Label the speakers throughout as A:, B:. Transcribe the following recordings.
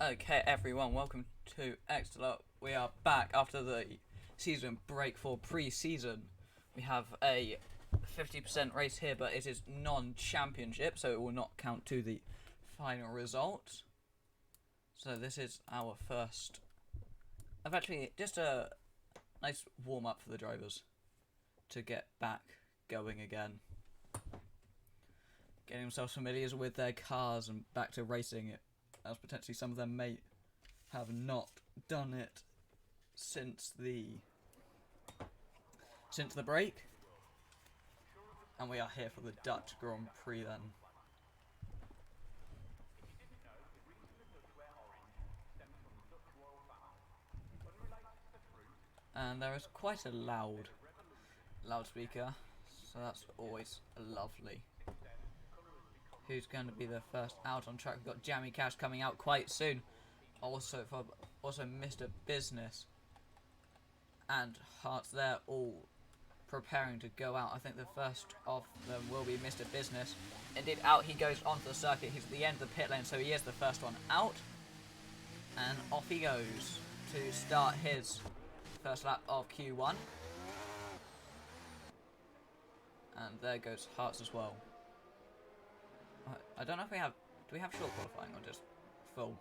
A: Okay, everyone, welcome to XLR. We are back after the season break for pre-season. We have a 50% race here, but it is non-championship, so it will not count to the final result. So this is our first, actually just a nice warm-up for the drivers to get back going again. Getting themselves familiar with their cars and back to racing it, as potentially some of them may have not done it since the break. And we are here for the Dutch Grand Prix then. And there is quite a loudspeaker, so that's always lovely. Who's going to be the first out on track? We've got Jammy Cash coming out quite soon. Also Mr. Business and Hearts there, all preparing to go out. I think the first of them will be Mr. Business. Indeed, out he goes onto the circuit. He's at the end of the pit lane, so he is the first one out. And off he goes to start his first lap of Q1. And there goes Hearts as well. I don't know if we have... Do we have short qualifying or just full?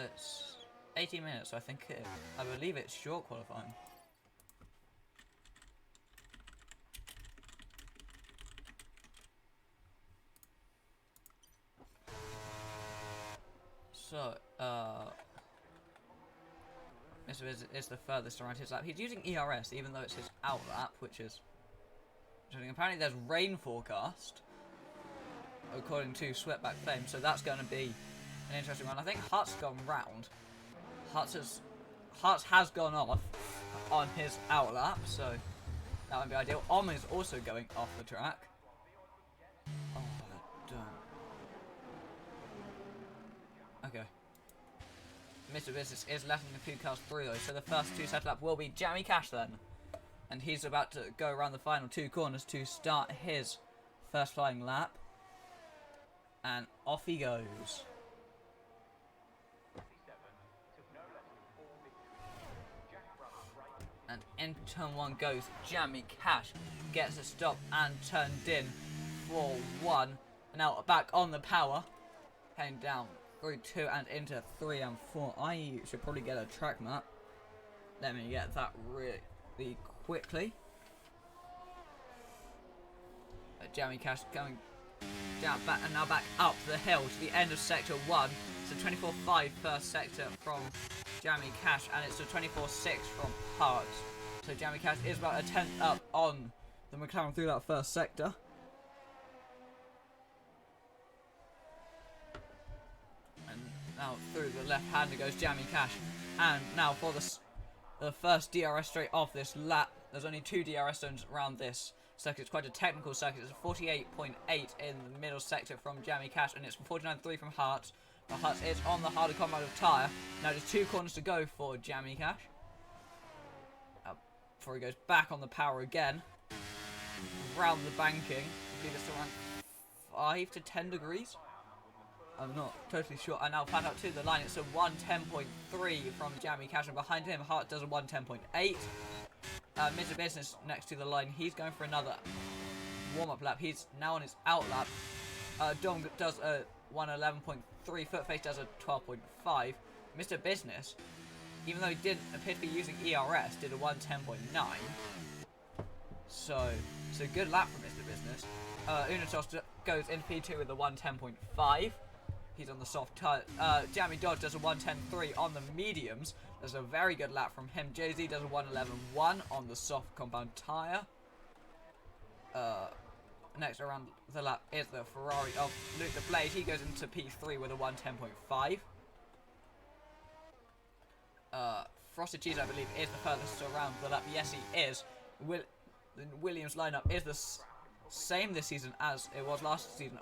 A: It's 18 minutes, so I believe it's short qualifying. So, this is the furthest around his lap. He's using ERS, even though it's his out lap, which is... Apparently there's rain forecast, according to Sweatback Fame, so that's going to be an interesting one. I think Hearts gone round. Hearts has gone off on his out lap, so that would be ideal. Om is also going off the track. Oh, damn. Okay. Mr. Business is letting a few cars through though, so the first two set lap will be Jammy Cash then. And he's about to go around the final two corners to start his first flying lap. And off he goes. And in turn one goes Jammy Cash. Gets a stop and turned in for one. Now back on the power. Heading down through 2 and into 3 and 4. I should probably get a track map. Let me get that really quickly. Jammy Cash going down back and now back up the hill to the end of sector 1. It's a 24.5 first sector from Jammy Cash, and it's a 24.6 from Hearts. So Jammy Cash is about a 10th up on the McLaren through that first sector. And now through the left hander goes Jammy Cash. And now for the first DRS straight off this lap. There's only 2 DRS zones around this circuit. It's quite a technical circuit. It's a 48.8 in the middle sector from Jammy Cash, and it's 49.3 from Hearts. But Hearts is on the harder compound of tyre. Now there's 2 corners to go for Jammy Cash. Before he goes back on the power again. Round the banking. I believe it's around 5 to 10 degrees. I'm not totally sure. And now flat out to the line. It's a 110.3 from Jammy Cash, and behind him Hart does a 110.8. Mr. Business next to the line. He's going for another warm-up lap. He's now on his out lap. Dom does a 111.3. Footface does a 12.5. Mr. Business, even though he didn't appear to be using ERS, did a 110.9. So it's a good lap from Mr. Business. Unitos goes in P2 with a 110.5. He's on the soft tyre. Jammy Dodge does a 110.3 on the mediums. There's a very good lap from him. Jay-Z does a 111.1 on the soft compound tyre. Next around the lap is the Ferrari of Luke the Blade. He goes into P3 with a 110.5. Frosted Cheese, I believe, is the furthest around the lap. Yes, he is. The Williams lineup is the same this season as it was last season.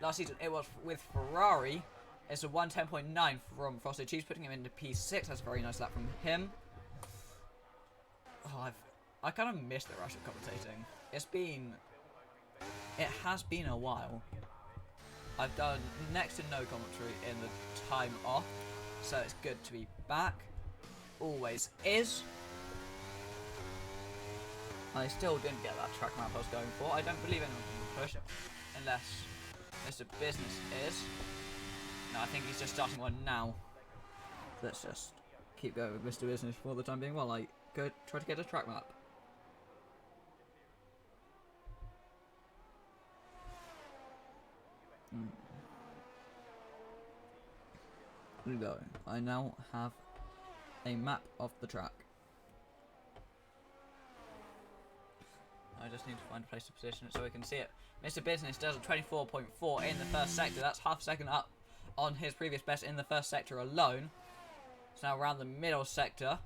A: Last season it was with Ferrari. It's a 110.9 from Frosted Cheese, putting him into P6. That's a very nice lap from him. Oh, I kind of miss the rush of commentating. It has been a while. I've done next to no commentary in the time off, so it's good to be back. Always is. I still didn't get that track map I was going for. I don't believe anyone can push, unless Mr. Business is. No, I think he's just starting one now. Let's just keep going with Mr. Business for the time being while I go try to get a track map. Here we go. I now have a map of the track. I just need to find a place to position it so we can see it. Mr. Business does a 24.4 in the first sector. That's half a second up on his previous best in the first sector alone. So now around the middle sector.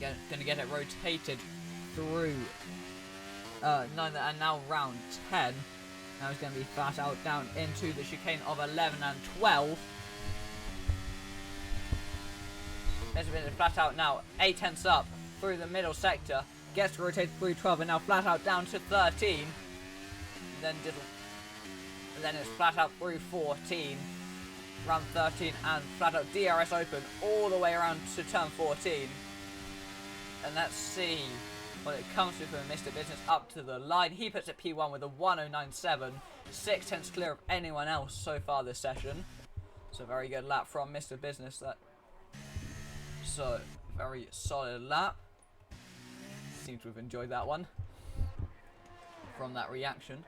A: Going to get it rotated through 9 and now round 10. Now he's going to be flat out down into the chicane of 11 and 12. Mr. Business flat out now 8/10 up through the middle sector. Gets to rotate through 12 and now flat out down to 13. And then it's flat out through 14. Round 13 and flat out DRS open all the way around to turn 14. And let's see what it comes to for Mr. Business up to the line. He puts it P1 with a 1:09.7. 6/10 clear of anyone else so far this session. So very good lap from Mr. Business. So very solid lap. Seem to have enjoyed that one from that reaction.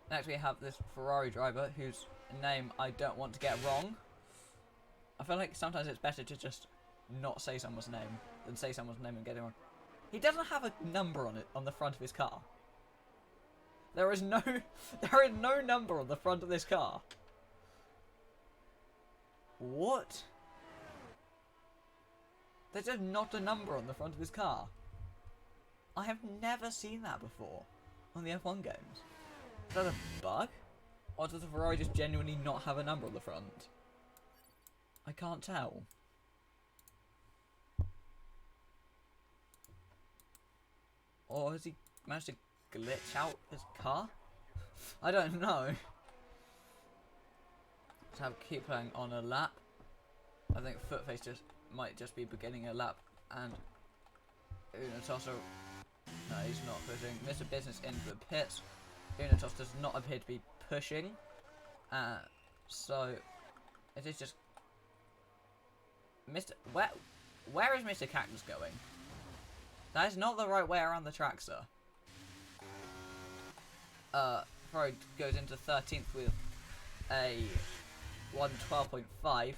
A: Next we have this Ferrari driver whose name I don't want to get wrong. I feel like sometimes it's better to just not say someone's name than say someone's name and get it wrong. He doesn't have a number on it on the front of his car. There is no number on the front of this car. What? There's just not a number on the front of his car. I have never seen that before on the F1 games. Is that a bug? Or does the Ferrari just genuinely not have a number on the front? I can't tell. Or has he managed to glitch out his car? I don't know. Let's keep playing on a lap. I think Footface might just be beginning a lap, and Unatos, no, he's not pushing. Mr. Business into the pits. Unatos does not appear to be pushing, so it is just where is Mr. Cactus going? That is not the right way around the track, sir. Ferrari goes into 13th with a 1:12.5.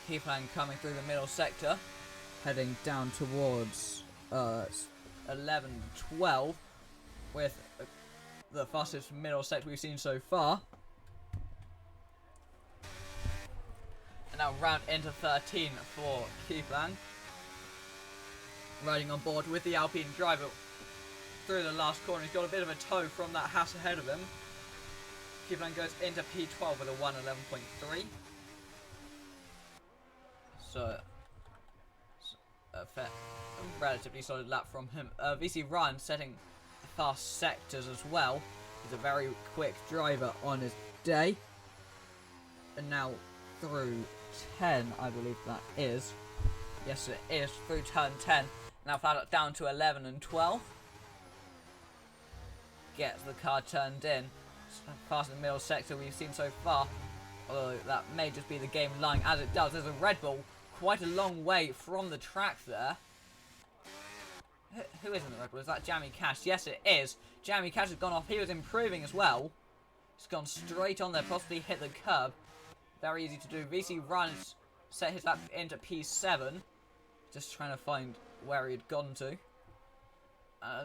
A: Keyplan coming through the middle sector, heading down towards 11-12 with the fastest middle sector we've seen so far. And now round into 13 for Keyplan, riding on board with the Alpine driver through the last corner. He's got a bit of a toe from that Haas ahead of him. Keyplan goes into P12 with a 1:11.3. So, a relatively solid lap from him. VC Ryan setting fast sectors as well. He's a very quick driver on his day. And now through 10, I believe that is. Yes, it is. Through turn 10. Now flat out down to 11 and 12. Gets the car turned in. Fast in the middle sector we've seen so far. Although that may just be the game lying as it does. There's a Red Bull quite a long way from the track there. Who is in the Red Bull? Is that Jamie Cash? Yes, it is. Jamie Cash has gone off. He was improving as well. He's gone straight on there, possibly hit the curb. Very easy to do. VC Runs set his lap into P7. Just trying to find where he had gone to.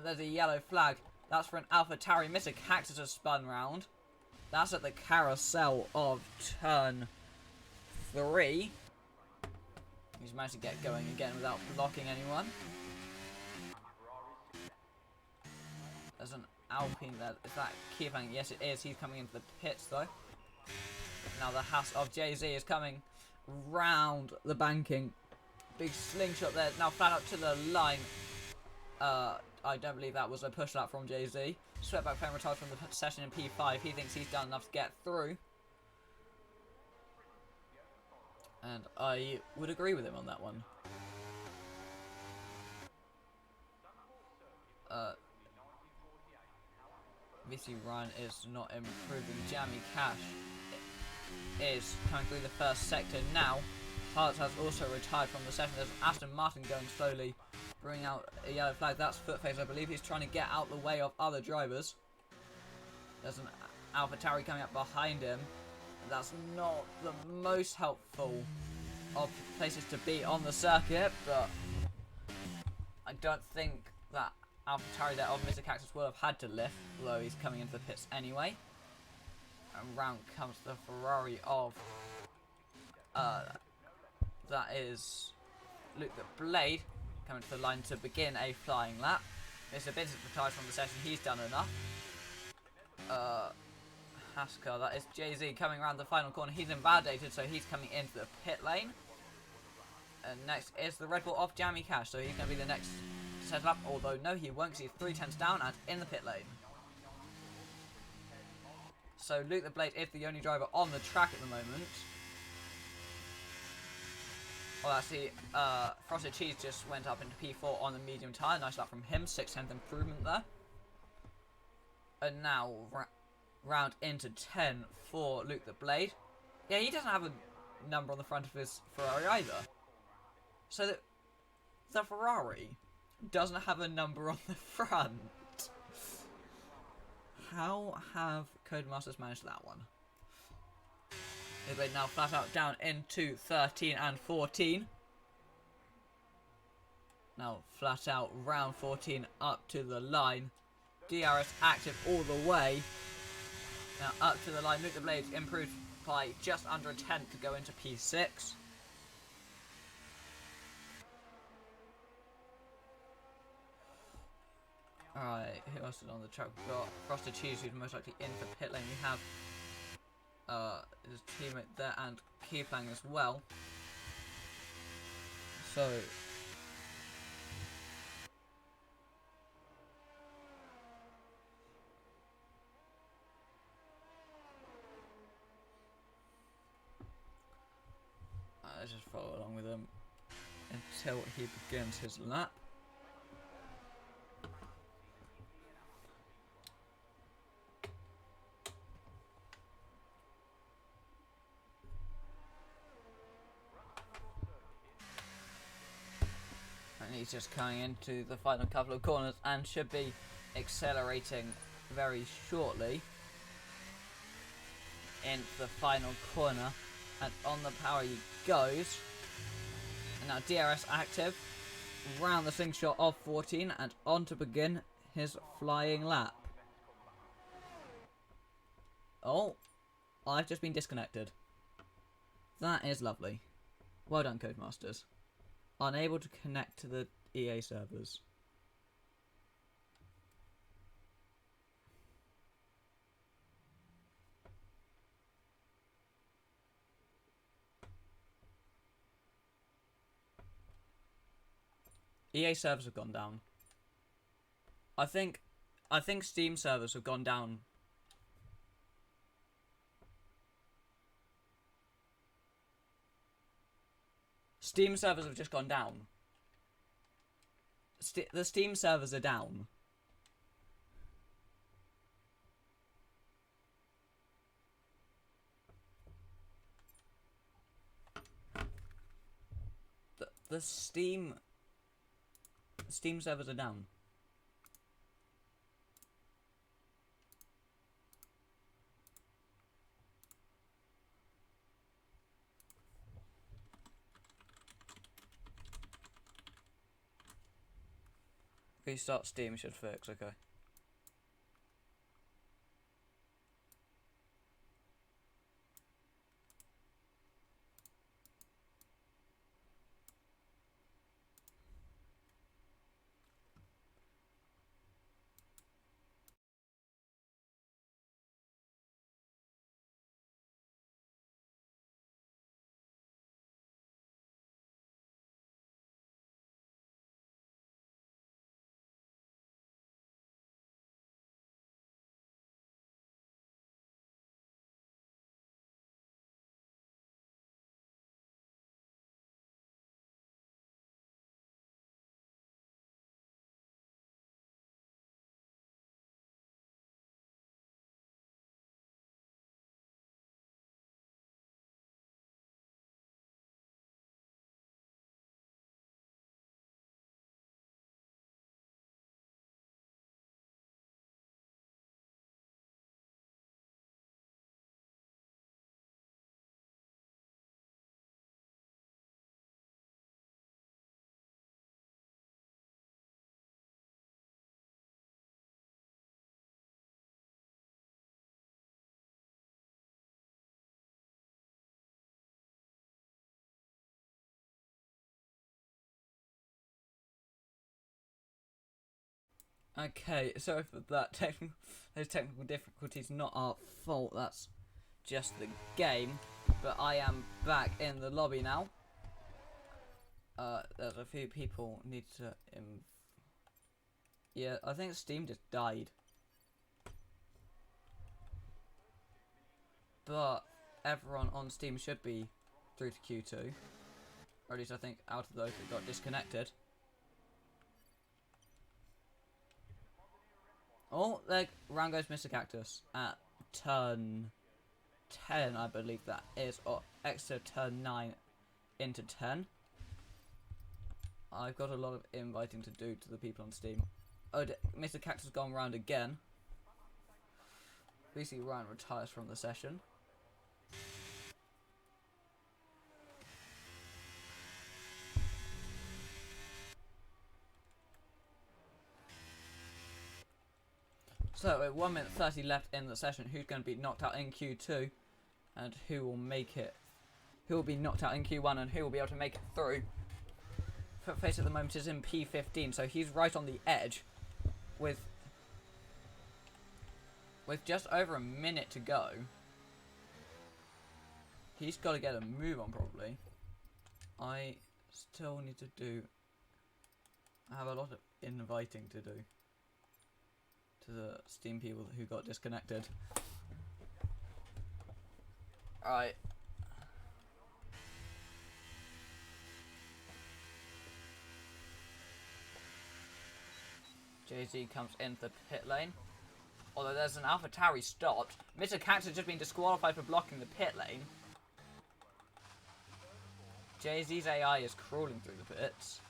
A: There's a yellow flag. That's for an AlphaTauri. Mr. Cactus has spun round. That's at the carousel of turn 3. He's managed to get going again without blocking anyone. There's an Alpine there. Is that Keyplan? Yes, it is. He's coming into the pits though. Now the Haas of Jay-Z is coming round the banking. Big slingshot there. Now flat out to the line. I don't believe that was a push lap from Jay-Z. Sweatback playing retired from the session in P5. He thinks he's done enough to get through. And I would agree with him on that one. VC Ryan is not improving. Jamie Cash is coming through the first sector now. Hart has also retired from the session. There's Aston Martin going slowly, bringing out a yellow flag. That's Footface, I believe. He's trying to get out the way of other drivers. There's an AlphaTauri coming up behind him. That's not the most helpful of places to be on the circuit, but I don't think that AlphaTauri there of Mr. Cactus will have had to lift, although he's coming into the pits anyway. And round comes the Ferrari of that is Luke the Blade coming to the line to begin a flying lap. Mr. Vincent retired from the session, he's done enough. Haskell, that is Jay-Z coming around the final corner. He's invalidated, so he's coming into the pit lane. And next is the Red Bull off Jamie Cash, so he's going to be the next to settle up. Although, no, he won't, because he's 3 tenths down and in the pit lane. So Luke the Blade is the only driver on the track at the moment. Well, actually, Frosted Cheese just went up into P4 on the medium tyre. Nice lap from him, 6/10 improvement there. And now round into 10 for Luke the Blade. Yeah, he doesn't have a number on the front of his Ferrari either. So the Ferrari doesn't have a number on the front. How have Codemasters managed that one? They're now flat out down into 13 and 14. Now flat out round 14 up to the line. DRS active all the way. Now up to the line. Luke the Blade improved by just under a tenth to go into P6. Alright, who else is on the track? We've got Frosted Cheese, who's most likely in for pit lane. We have his teammate there and Keyplang as well. So let's just follow along with him until he begins his lap. And he's just coming into the final couple of corners and should be accelerating very shortly in the final corner. And on the power he goes. And now DRS active. Round the slingshot of 14 and on to begin his flying lap. Oh, I've just been disconnected. That is lovely. Well done, Codemasters. Unable to connect to the EA servers. EA servers have gone down. I think Steam servers have gone down. Steam servers have just gone down. The Steam servers are down. The Steam servers are down. Restart Steam should fix, okay. Okay, sorry for that. Those technical difficulties, not our fault. That's just the game. But I am back in the lobby now. There's a few people need to. Yeah, I think Steam just died. But everyone on Steam should be through to Q2. Or at least I think out of those that got disconnected. Oh, there round goes Mr. Cactus at turn 10, I believe that is, or extra turn 9 into 10. I've got a lot of inviting to do to the people on Steam. Oh, Mr. Cactus has gone round again. We see Ryan retires from the session. So, with 1 minute 30 left in the session, who's going to be knocked out in Q2? And who will make it? Who will be knocked out in Q1 and who will be able to make it through? Footface at the moment is in P15, so he's right on the edge with just over a minute to go. He's got to get a move on, probably. I still need to do... I have a lot of inviting to do to the Steam people who got disconnected. Alright. Jay-Z comes into the pit lane. Although there's an AlphaTauri stopped. Mr. Cactus has just been disqualified for blocking the pit lane. Jay-Z's AI is crawling through the pits.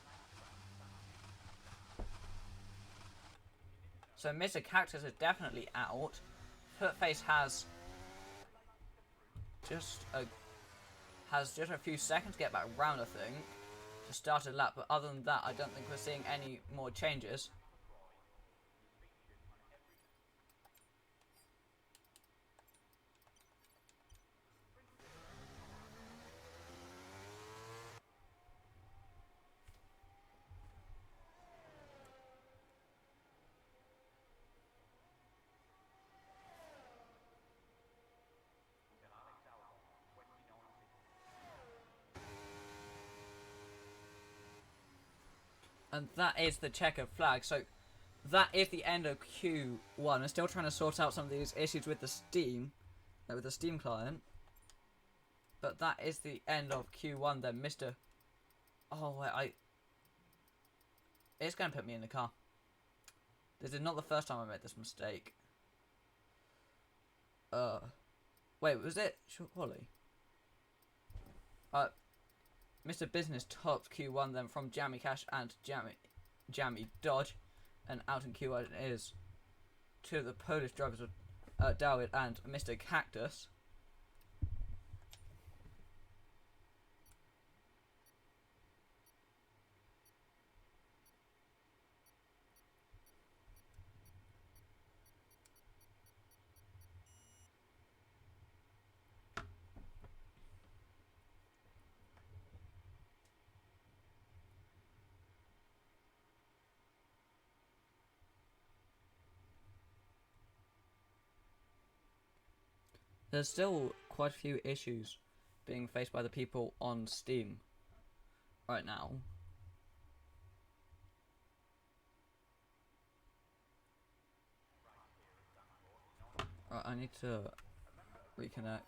A: So Mr. Cactus is definitely out. Footface has just a few seconds to get back round, I think, to start a lap. But other than that, I don't think we're seeing any more changes. And that is the checkered flag. So that is the end of Q1. I'm still trying to sort out some of these issues with the Steam client. But that is the end of Q1 then, Mr. Oh, wait, it's going to put me in the car. This is not the first time I made this mistake. Wait, was it short quality? Mr. Business topped Q1 then from Jammy Cash and Jammy Dodge, and out in Q1 is two of the Polish drivers, Dawid and Mr. Cactus. There's still quite a few issues being faced by the people on Steam right now. Right, I need to reconnect.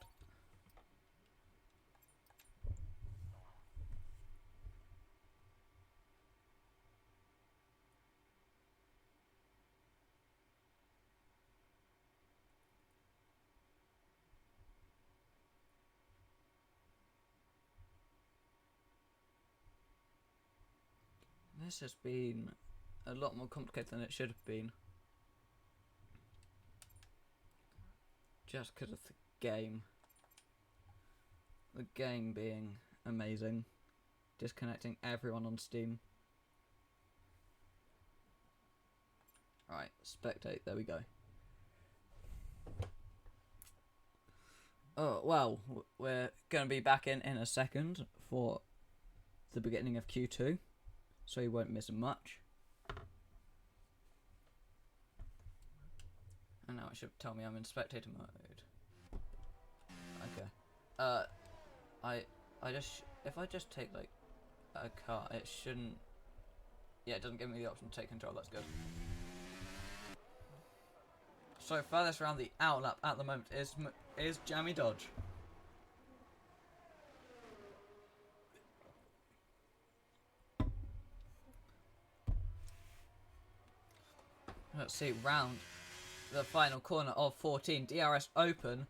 A: This has been a lot more complicated than it should have been. Just because of the game. The game being amazing. Disconnecting everyone on Steam. Right, spectate, there we go. Oh, well, we're going to be back in a second for the beginning of Q2. So you won't miss much. should tell me I'm in spectator mode. Okay. If I just take like a car, it shouldn't. Yeah, it doesn't give me the option to take control. That's good. So furthest around the outlap at the moment is Jammy Dodge. Let's see, round the final corner of 14, DRS open,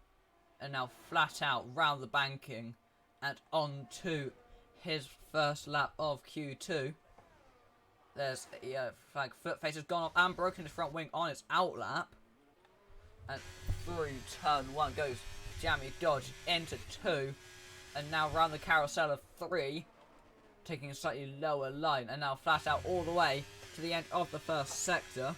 A: and now flat out round the banking and on to his first lap of Q2. There's flag foot face has gone off and broken his front wing on its outlap, and through turn 1 goes Jammy Dodge into 2, and now round the carousel of 3, taking a slightly lower line, and now flat out all the way to the end of the first sector.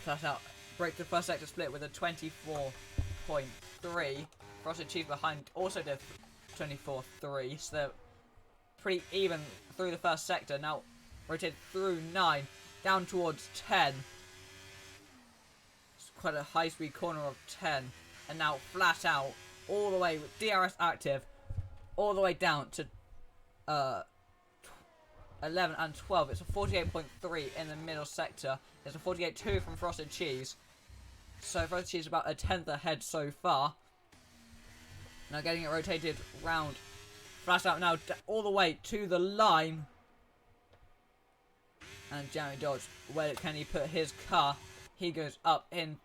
A: Flat out break the first sector split with a 24.3. Frosted Cheese behind also did 24.3, so they're pretty even through the first sector. Now rotated through 9, down towards 10. It's quite a high speed corner of 10, and now flat out all the way with DRS active, all the way down to 11 and 12. It's a 48.3 in the middle sector. It's a 48.2 from Frosted Cheese. So Frosted Cheese is about a tenth ahead so far. Now getting it rotated round. Flat out now all the way to the line. And Jammy Dodge, where can he put his car? He goes up in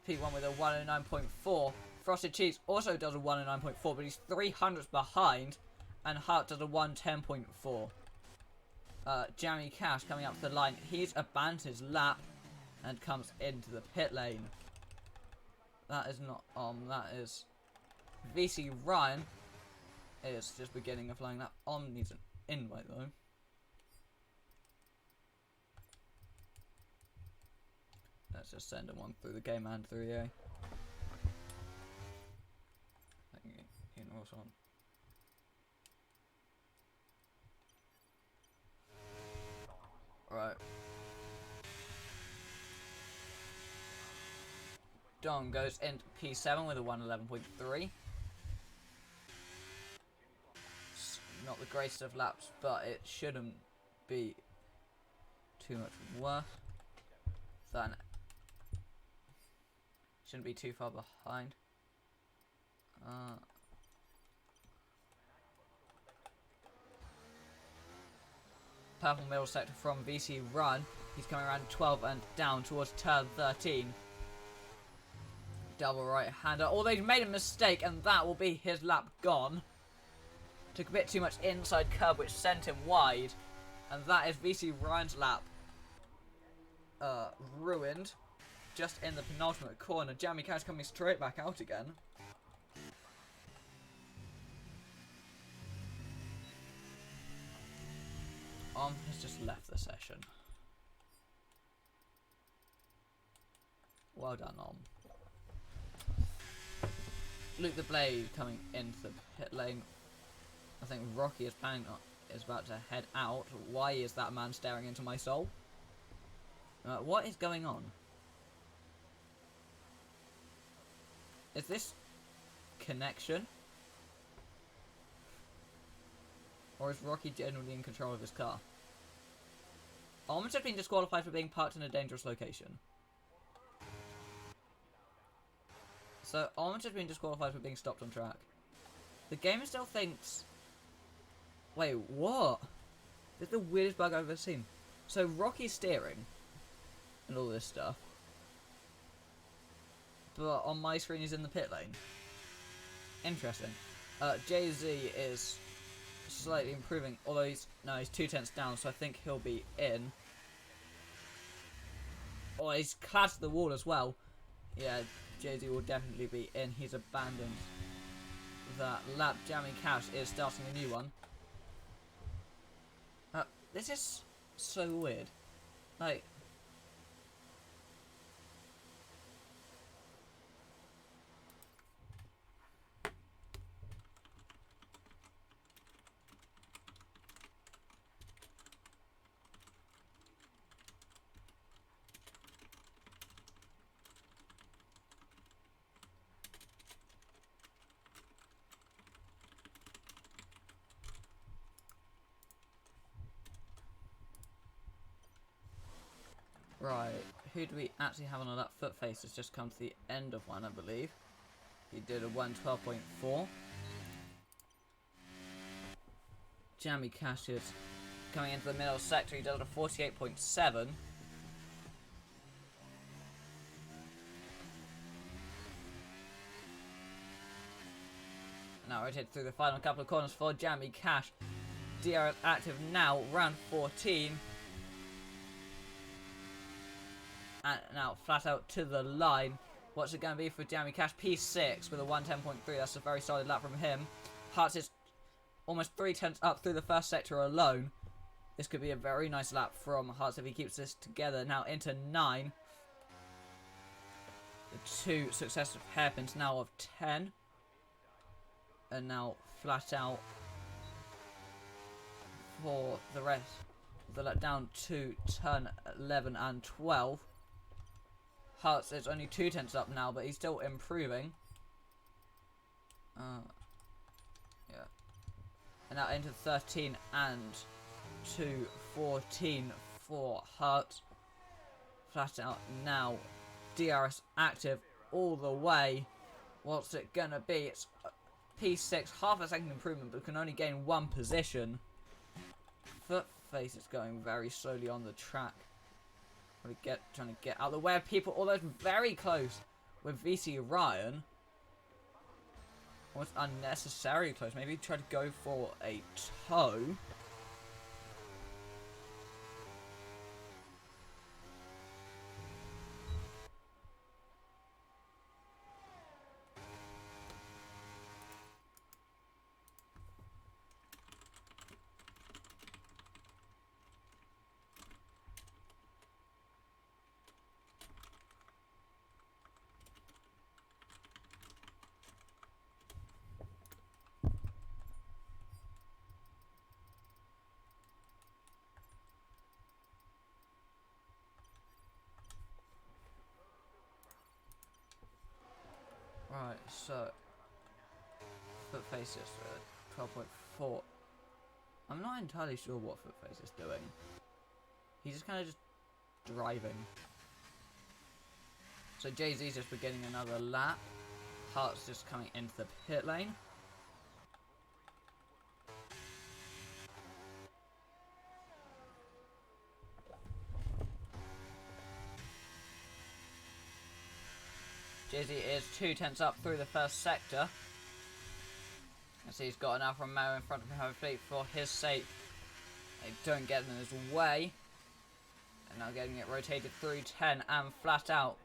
A: P1 with a 109.4. Frosted Cheese also does a 109.4, but he's 300s behind. And Hart does a 110.4. Jammy Cash coming up to the line. He's abandoned his lap and comes into the pit lane. That is not that is VC Ryan is just beginning a flying lap. Needs an invite though. Let's just send him one through the game and through EA. He knows on. Right. Don goes into P7 with a 111.3. Not the greatest of laps, but it shouldn't be too much worse than. Shouldn't be too far behind. Purple middle sector from VC Run. He's coming around 12 and down towards turn 13. Double right hander. Although he's made a mistake, and that will be his lap gone. Took a bit too much inside curb, which sent him wide. And that is VC Ryan's lap ruined. Just in the penultimate corner. Jammy Cash coming straight back out again. Has just left the session. Well done, Luke the Blade coming into the pit lane. I think Rocky is planning is about to head out. Why is that man staring into my soul? What is going on? Is this connection? Or is Rocky genuinely in control of his car? Almond has been disqualified for being parked in a dangerous location. So, Almond has been disqualified for being stopped on track. The game still thinks... Wait, what? This is the weirdest bug I've ever seen. So, Rocky's steering. And all this stuff. But on my screen he's in the pit lane. Interesting. Jay-Z is slightly improving, although he's 2/10 down, so I think he'll be in. Oh, he's clashed the wall as well. Yeah, Jay-Z will definitely be in. He's abandoned that lap. Jammy Cash is starting a new one. This is so weird. Like, who do we actually have on our lap? Footface has just come to the end of one, I believe. He did a 1:12.4. Jammy Cash is coming into the middle sector. He does a 48.7. Now rotate through the final couple of corners for Jammy Cash. DRS active now, round 14. And now flat out to the line. What's it going to be for Jammy Cash? P6 with a 1:10.3. That's a very solid lap from him. Hearts is almost 3/10 up through the first sector alone. This could be a very nice lap from Hearts if he keeps this together. Now into 9. The 2 successive hairpins now of 10. And now flat out for the rest of the lap down to turn 11 and 12. Hearts is only 2/10 up now, but he's still improving. Yeah. And now into 13 and to 14 for Hearts. Flat out now. DRS active all the way. What's it gonna be? It's P6, half a second improvement, but can only gain 1 position. Footface is going very slowly on the track. Trying to get out of the way of people, although it's very close with VC Ryan. Almost unnecessarily close. Maybe try to go for a toe. Right, so Footface is 12.4. I'm not entirely sure what Footface is doing. He's just kind of driving. So Jay-Z's just beginning another lap. Hart's just coming into the pit lane. Jay-Z is 2/10 up through the first sector. As he's got an Alfa Romeo in front of him, hopefully for his sake. They don't get in his way. And now getting it rotated through 10 and flat out.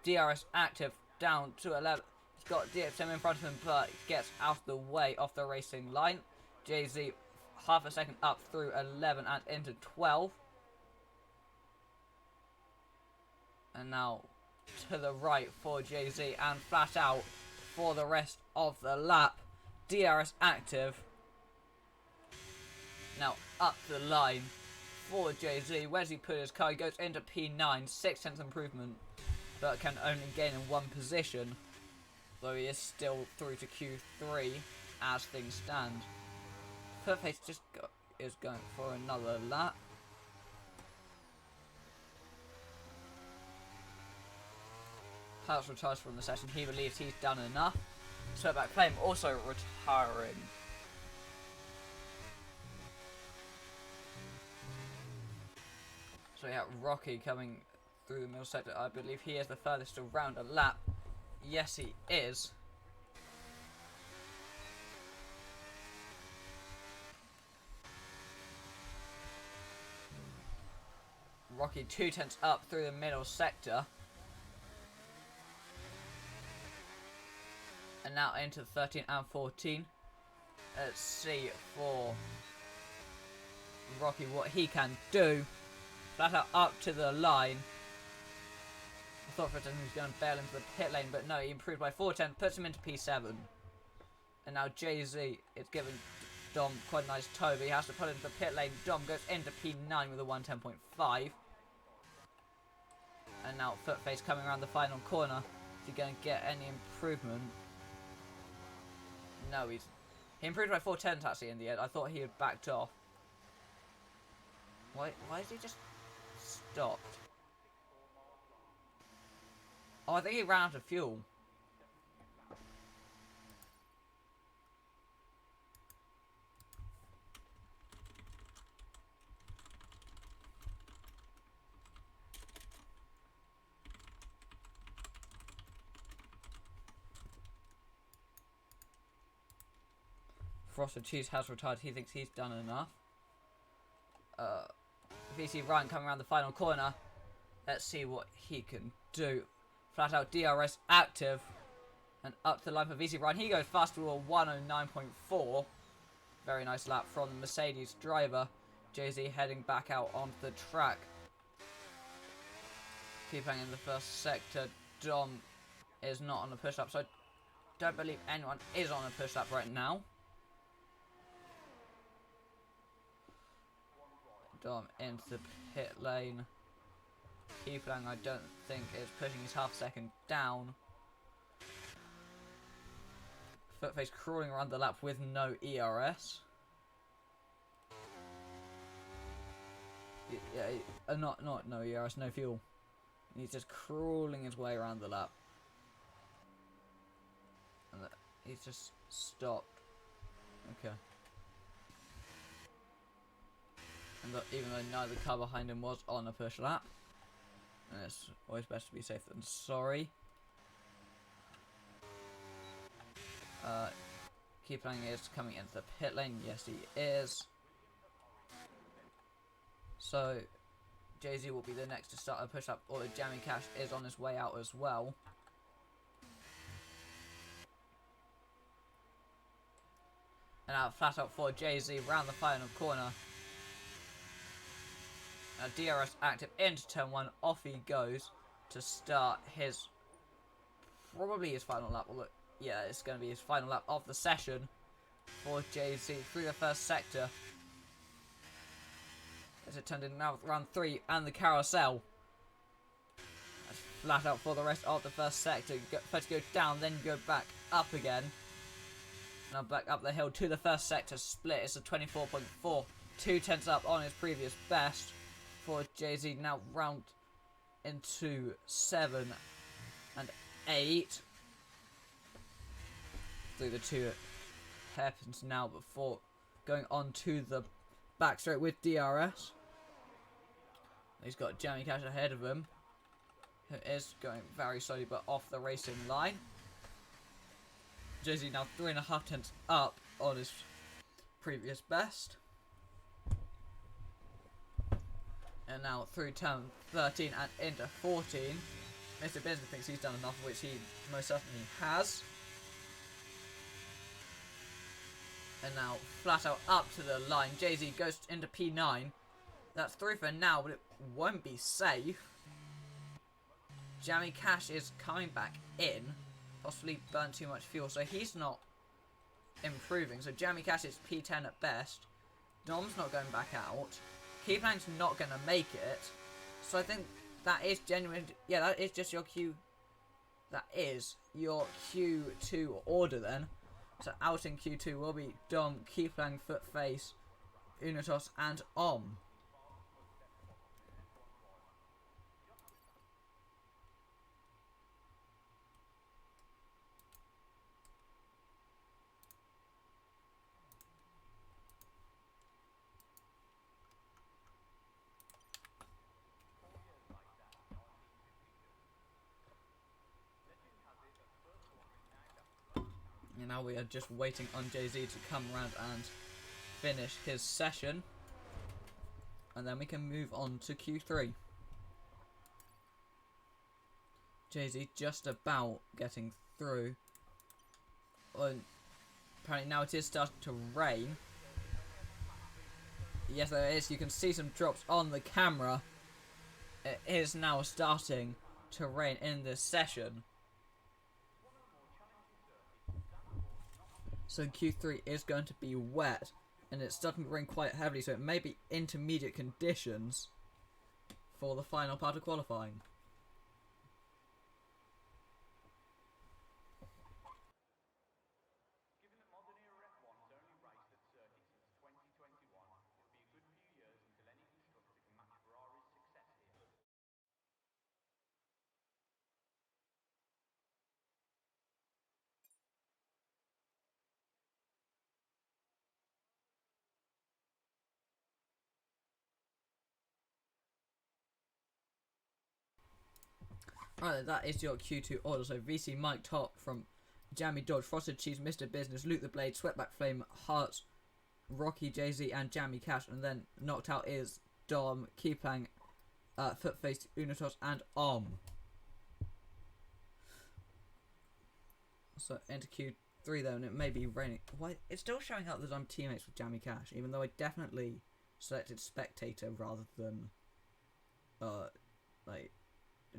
A: DRS active down to 11. He's got DXM in front of him, but gets out of the way off the racing line. Jay-Z half a second up through 11 and into 12. And now to the right for Jay-Z and flat out for the rest of the lap. DRS active. Now up the line for Jay-Z. Where's he put his car? He goes into P9, 6/10 improvement, but can only gain in 1 position, though he is still through to Q3 as things stand. Footface is going for another lap. Hearts retires from the session. He believes he's done enough. Sweatback Flame also retiring. So yeah, Rocky coming through the middle sector. I believe he is the furthest around a lap. Yes, he is. Rocky 2/10 up through the middle sector. And now into 13 and 14. Let's see for Rocky what he can do. Flat out up to the line. I thought for a second he was going to bail into the pit lane, but no, he improved by 4/10, puts him into P7. And now Jay-Z is giving Dom quite a nice toe, but he has to put it into the pit lane. Dom goes into P9 with a 1:10.5. And now Footface coming around the final corner. Is he going to get any improvement? No, he improved by 4/10 actually in the end. I thought he had backed off. Why is he just stopped? Oh, I think he ran out of fuel. Frosted Cheese has retired. He thinks he's done enough. VC Ryan coming around the final corner. Let's see what he can do. Flat out DRS active. And up to the line for VC Ryan. He goes fast to a 109.4. Very nice lap from the Mercedes driver. Jay-Z heading back out onto the track. Keeping in the first sector. Dom is not on a push lap. So I don't believe anyone is on a push lap right now. Dom into the pit lane. Keeplang, I don't think, is pushing his half second down. Footface crawling around the lap with no ERS. Yeah, not no ERS, no fuel. He's just crawling his way around the lap. And he's just stopped. Okay. And even though neither car behind him was on a push lap. And it's always best to be safe than sorry. Keeplang is coming into the pit lane. Yes, he is. So, Jay-Z will be the next to start a push up. Or Jamie Cash is on his way out as well. And out flat out for Jay-Z round the final corner. DRS active into turn 1. Off he goes to start his, probably his final lap. Well, look, yeah, it's going to be his final lap of the session for Jay-Z through the first sector. As it turned in now with round 3 and the carousel. That's flat out for the rest of the first sector. First go down, then go back up again. Now back up the hill to the first sector split. It's a 24.4. 2/10 up on his previous best for Jay-Z. Now round into 7 and 8. Through the 2 hairpins now before going on to the back straight with DRS. He's got Jamie Cash ahead of him, who is going very slowly but off the racing line. Jay-Z now 3.5 tenths up on his previous best. And now through turn 13 and into 14. Mr. Benson thinks he's done enough, which he most certainly has. And now flat out up to the line. Jay-Z goes into P9. That's 3 for now, but it won't be safe. Jamie Cash is coming back in. Possibly burned too much fuel, so he's not improving. So Jamie Cash is P10 at best. Dom's not going back out. Keeplang's not going to make it. So I think that is genuine. Yeah, that is just your Q. That is your Q2 order then. So out in Q2 will be Dom, Keeplang, Footface, Unitos, and Om. And now we are just waiting on Jay-Z to come around and finish his session. And then we can move on to Q3. Jay-Z just about getting through. Well, apparently now it is starting to rain. Yes, there is. You can see some drops on the camera. It is now starting to rain in this session. So Q3 is going to be wet, and it's starting to rain quite heavily, so it may be intermediate conditions for the final part of qualifying. Alright, that is your Q2 order. So VC Mike Top from Jammy Dodge, Frosted Cheese, Mr. Business, Luke the Blade, Sweatback Flame, Hearts, Rocky, Jay-Z, and Jammy Cash. And then knocked out is Dom, Keyplang, Footface, Unatos, and So into Q3 though, and it may be raining. Why? It's still showing up that I'm teammates with Jammy Cash, even though I definitely selected spectator rather than like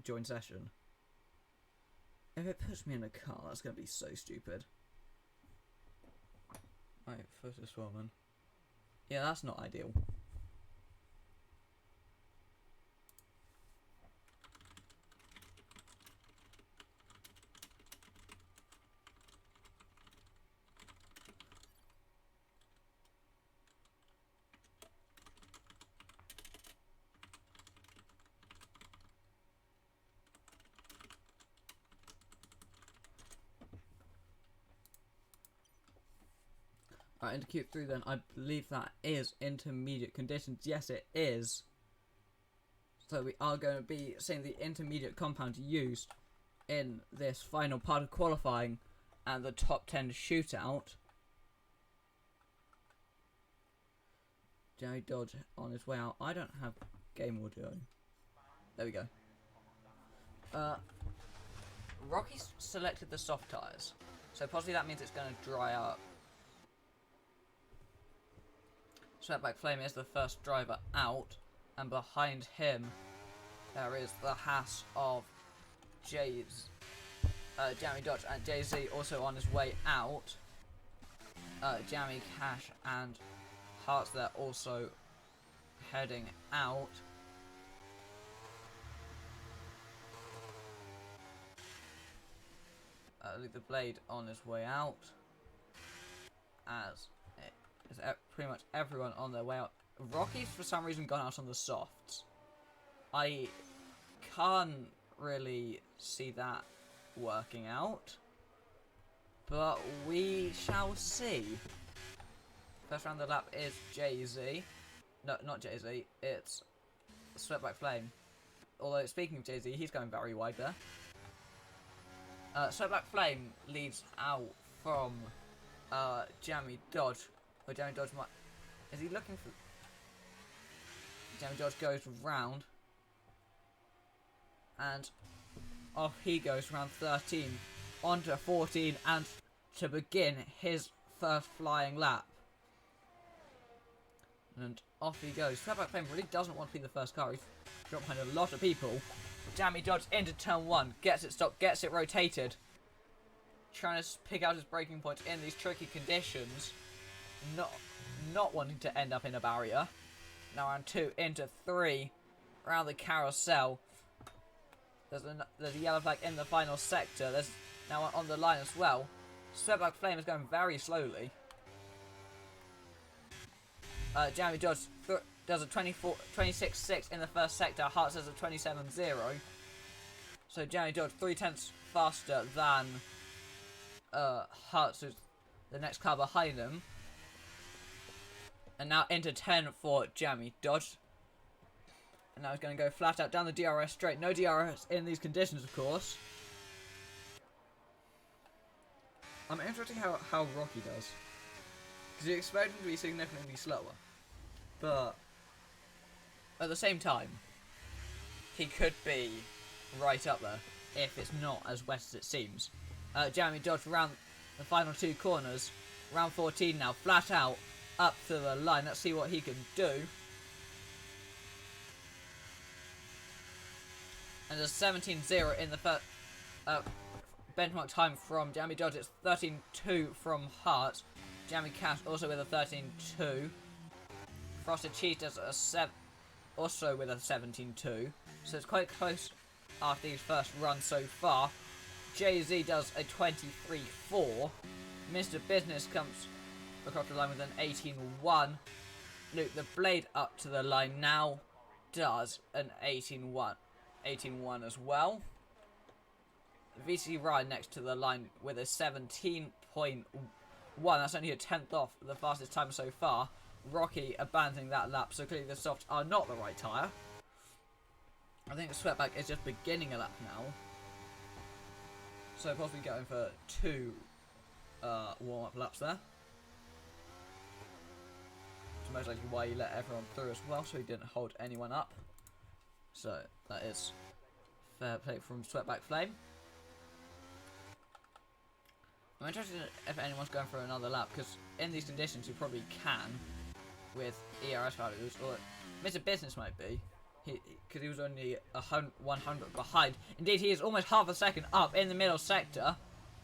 A: join session. If it puts me in a car, that's gonna be so stupid. Right, photo swollen. Yeah, that's not ideal. Right, into Q3 then, I believe that is intermediate conditions. Yes, it is. So we are going to be seeing the intermediate compound used in this final part of qualifying and the top 10 shootout. Jerry Dodge on his way out. I don't have game audio. There we go. Rocky's selected the soft tyres, so possibly that means it's going to dry up. Sweatback Flame is the first driver out, and behind him there is the Haas of Jammy Dodge and Jay-Z also on his way out. Jammy Cash and Hearts there also heading out. Luke the Blade on his way out, as is pretty much everyone on their way out. Rocky's for some reason gone out on the softs. I can't really see that working out, but we shall see. First round of the lap is Jay-Z. No, not Jay-Z, it's Sweatback Flame. Although, speaking of Jay-Z, he's going very wide there. Sweatback Flame leads out from Jammy Dodge. Or Jammy Dodge might... Is he looking for... Jammy Dodge goes round. And off he goes round 13. Onto 14 and to begin his first flying lap. And off he goes. Sweatback Flame really doesn't want to be the first car. He's dropped behind a lot of people. Jammy Dodge into turn 1. Gets it stopped. Gets it rotated. Trying to pick out his braking point in these tricky conditions. Not wanting to end up in a barrier. Now round 2 into 3. Around the carousel. There's a yellow flag in the final sector. There's now one on the line as well. Sweatback Flame is going very slowly. Jammy Dodge does a 26.6 in the first sector. Hearts does a 27.0. So Jammy Dodge 0.3 faster than Hearts, who's the next car behind him. And now into 10 for Jammy Dodge. And now he's going to go flat out down the DRS straight. No DRS in these conditions, of course. I'm interested how Rocky does. Because you expect him to be significantly slower. But at the same time, he could be right up there if it's not as wet as it seems. Jammy Dodge around the final 2 corners. Round 14 now, flat out, up to the line. Let's see what he can do. And there's 17.0 in the first benchmark time from Jammy Dodge. It's 13.2 from Hart. Jammy Cash also with a 13.2. Frosted Cheese does a also with a 17.2. So it's quite close after these first runs so far. Jay-Z does a 23.4. Mr. Business comes across the line with an 18.1. Luke the Blade up to the line now does an 18.1 as well. VC Ryan next to the line with a 17.1. That's only a 10th off the fastest time so far. Rocky abandoning that lap, so clearly the softs are not the right tyre. I think the Sweatback is just beginning a lap now. So possibly going for 2 warm-up laps there. It's most likely why he let everyone through as well, so he didn't hold anyone up. So that is fair play from Sweatback Flame. I'm interested if anyone's going for another lap, because in these conditions you probably can with ERS values, or Mr. Business might be, because he was only 100 behind. Indeed, he is almost half a second up in the middle sector,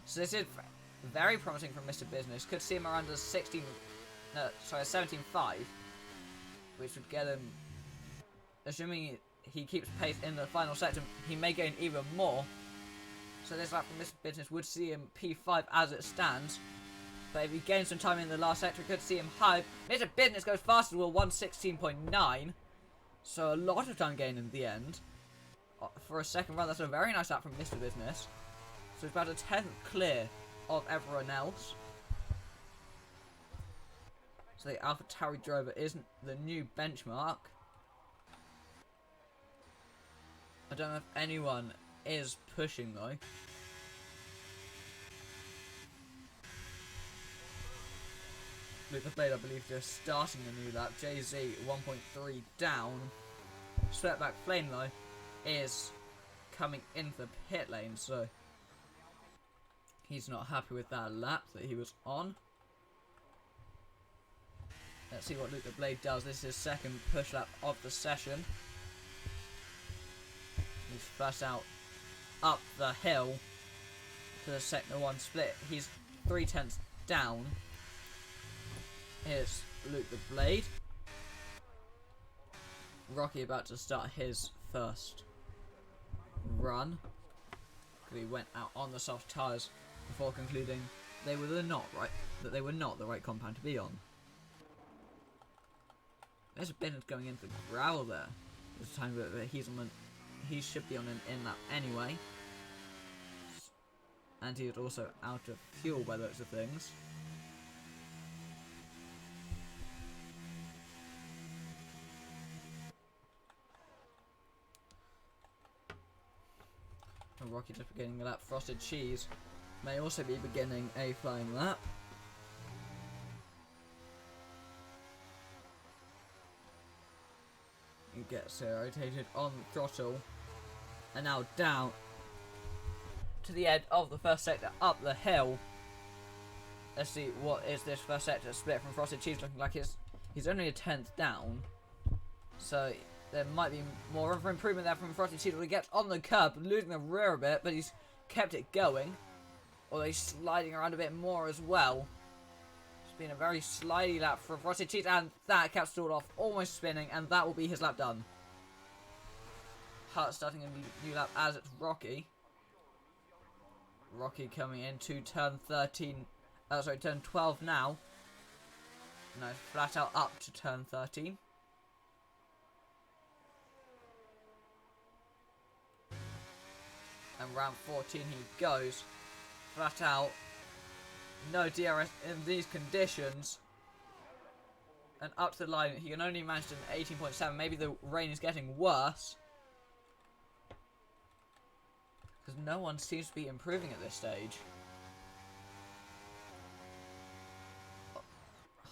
A: so this is very promising from Mr. Business. Could see him around a 17.5, which would get him, assuming he keeps pace in the final sector, he may gain even more. So this lap from Mr. Business would see him P5 as it stands. But if he gains some time in the last sector, could see him high. Mr. Business goes faster with 1:16.9. So a lot of time gain in the end. For a second run, that's a very nice lap from Mr. Business. So it's about a 10th clear of everyone else. So the AlphaTauri driver isn't the new benchmark. I don't know if anyone is pushing though. Luke the Blade, I believe, just starting the new lap. JZ 1.3 down. Sweatback Flame though is coming into the pit lane, so he's not happy with that lap that he was on. Let's see what Luke the Blade does. This is his second push lap of the session. He's flat out up the hill to the sector 1 split. He's 0.3 down. Here's Luke the Blade. Rocky about to start his first run. He went out on the soft tyres before concluding they were not the right compound to be on. There's a Bennett going into the growl there. There's a time that he should be on an in-lap anyway. And he is also out of fuel by looks of things. And Rocky just beginning a lap. Frosted Cheese may also be beginning a flying lap. He gets rotated on the throttle. And now down to the end of the first sector, up the hill. Let's see what is this first sector split from Frosted Cheese, looking like he's only a 10th down. So there might be more room for improvement there from Frosted Cheese. He gets on the curb, losing the rear a bit, but he's kept it going. Although he's sliding around a bit more as well. It's been a very slidey lap for Frosted Cheese, and that kept stalled off, almost spinning, and that will be his lap done. Hart starting a new lap as it's Rocky. Rocky coming into turn 12 now. No, flat out up to turn 13. And round 14 he goes. Flat out. No DRS in these conditions. And up to the line, he can only manage an 18.7. Maybe the rain is getting worse. Because no one seems to be improving at this stage.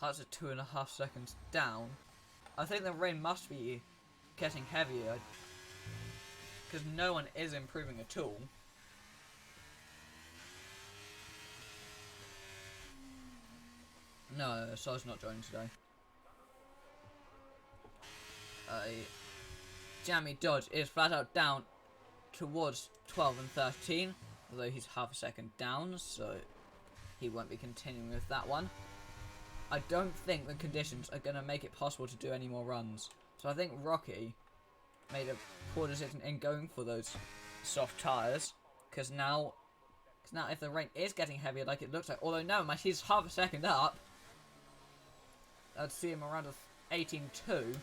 A: Hart's at 2.5 seconds down. I think the rain must be getting heavier. Because no one is improving at all. No, Sar's not joining today. Jammy Dodge is flat out down towards 12 and 13, although he's half a second down, so he won't be continuing with that one. I don't think the conditions are going to make it possible to do any more runs, so I think Rocky made a poor decision in going for those soft tyres, because now if the rain is getting heavier like it looks like, although no, he's half a second up, I'd see him around a 18.2,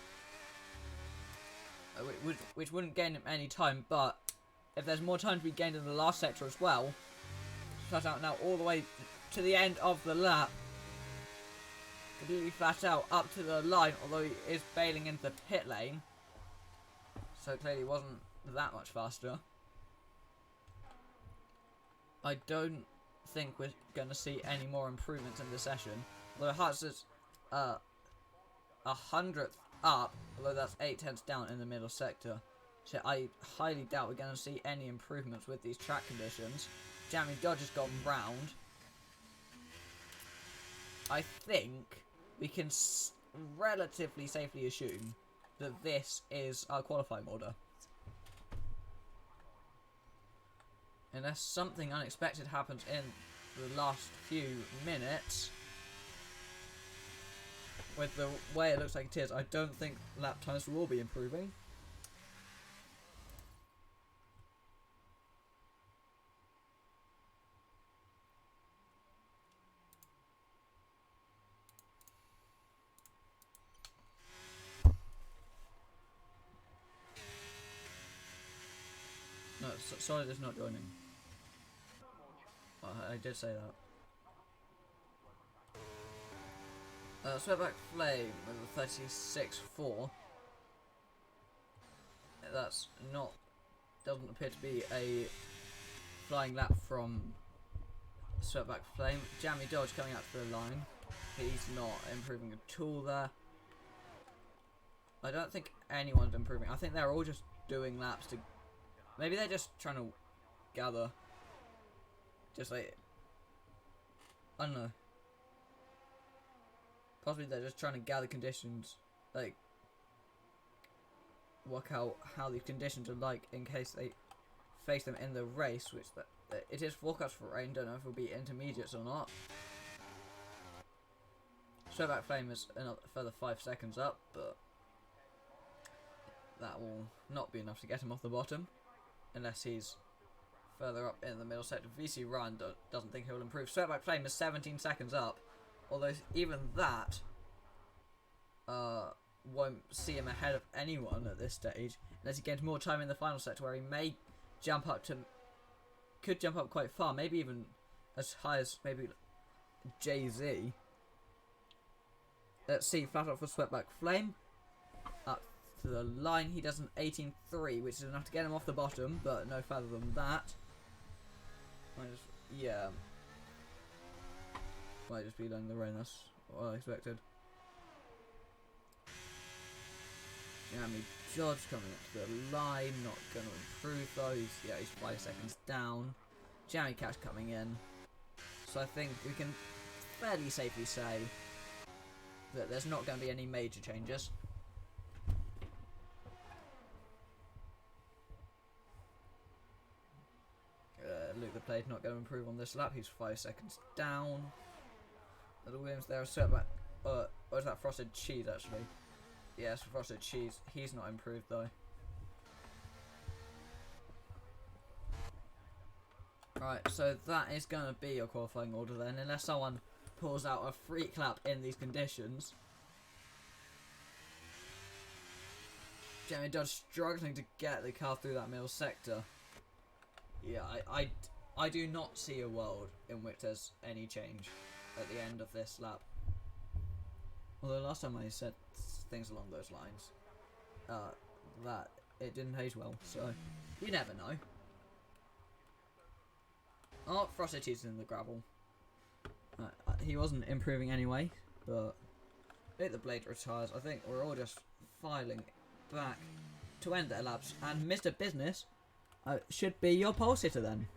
A: which wouldn't gain him any time, but if there's more time to be gained in the last sector as well, flat out now all the way to the end of the lap, completely flat out up to the line, although he is bailing into the pit lane, so clearly wasn't that much faster. I don't think we're going to see any more improvements in this session. Although Hearts is 100th up, although that's 8/10 down in the middle sector. So I highly doubt we're going to see any improvements with these track conditions. Jamie Dodge has gone round. I think we can relatively safely assume that this is our qualifying order. Unless something unexpected happens in the last few minutes. With the way it looks like it is, I don't think lap times will be improving. No, Solid is not joining. I did say that. Sweatback Flame with a 36.4. That's not... doesn't appear to be a flying lap from Sweatback Flame. Jammy Dodge coming out to the line. He's not improving at all there. I don't think anyone's improving. I think they're all just doing laps to... maybe they're just trying to gather. Just like... I don't know. Possibly they're just trying to gather conditions. Like... work out how these conditions are like in case they face them in the race, which it is forecast for rain. Don't know if it'll be intermediates or not. Sweatback Flame is another further 5 seconds up, but that will not be enough to get him off the bottom unless he's further up in the middle sector. VC Ryan doesn't think he'll improve. Sweatback Flame is 17 seconds up, although even that won't see him ahead of anyone at this stage unless he gains more time in the final sector, where he may jump up to... could jump up quite far, maybe even as high as maybe Jay-Z. Let's see, flat out for Sweatback Flame. Up to the line, he does an 18.3, which is enough to get him off the bottom, but no further than that. Yeah. Might just be letting the rain, that's what I expected. Jamie Dodge coming up to the line, not going to improve though. He's 5 seconds down. Jamie Cash coming in. So I think we can fairly safely say that there's not going to be any major changes. Luke the Plate's not going to improve on this lap. He's 5 seconds down. Little Williams there, a setback. Or is that Frosted Cheese actually? Yes, Frosted Cheese. He's not improved though. Right, so that is going to be your qualifying order then, unless someone pulls out a freak lap in these conditions. Jamie Dodge struggling to get the car through that middle sector. Yeah, I do not see a world in which there's any change at the end of this lap. Although last time I said things along those lines, that it didn't age well, so you never know. Oh, Frosted Cheese in the gravel. He wasn't improving anyway, but Hit the Blade retires. I think we're all just filing back to end their laps, and Mr. Business should be your pole sitter then.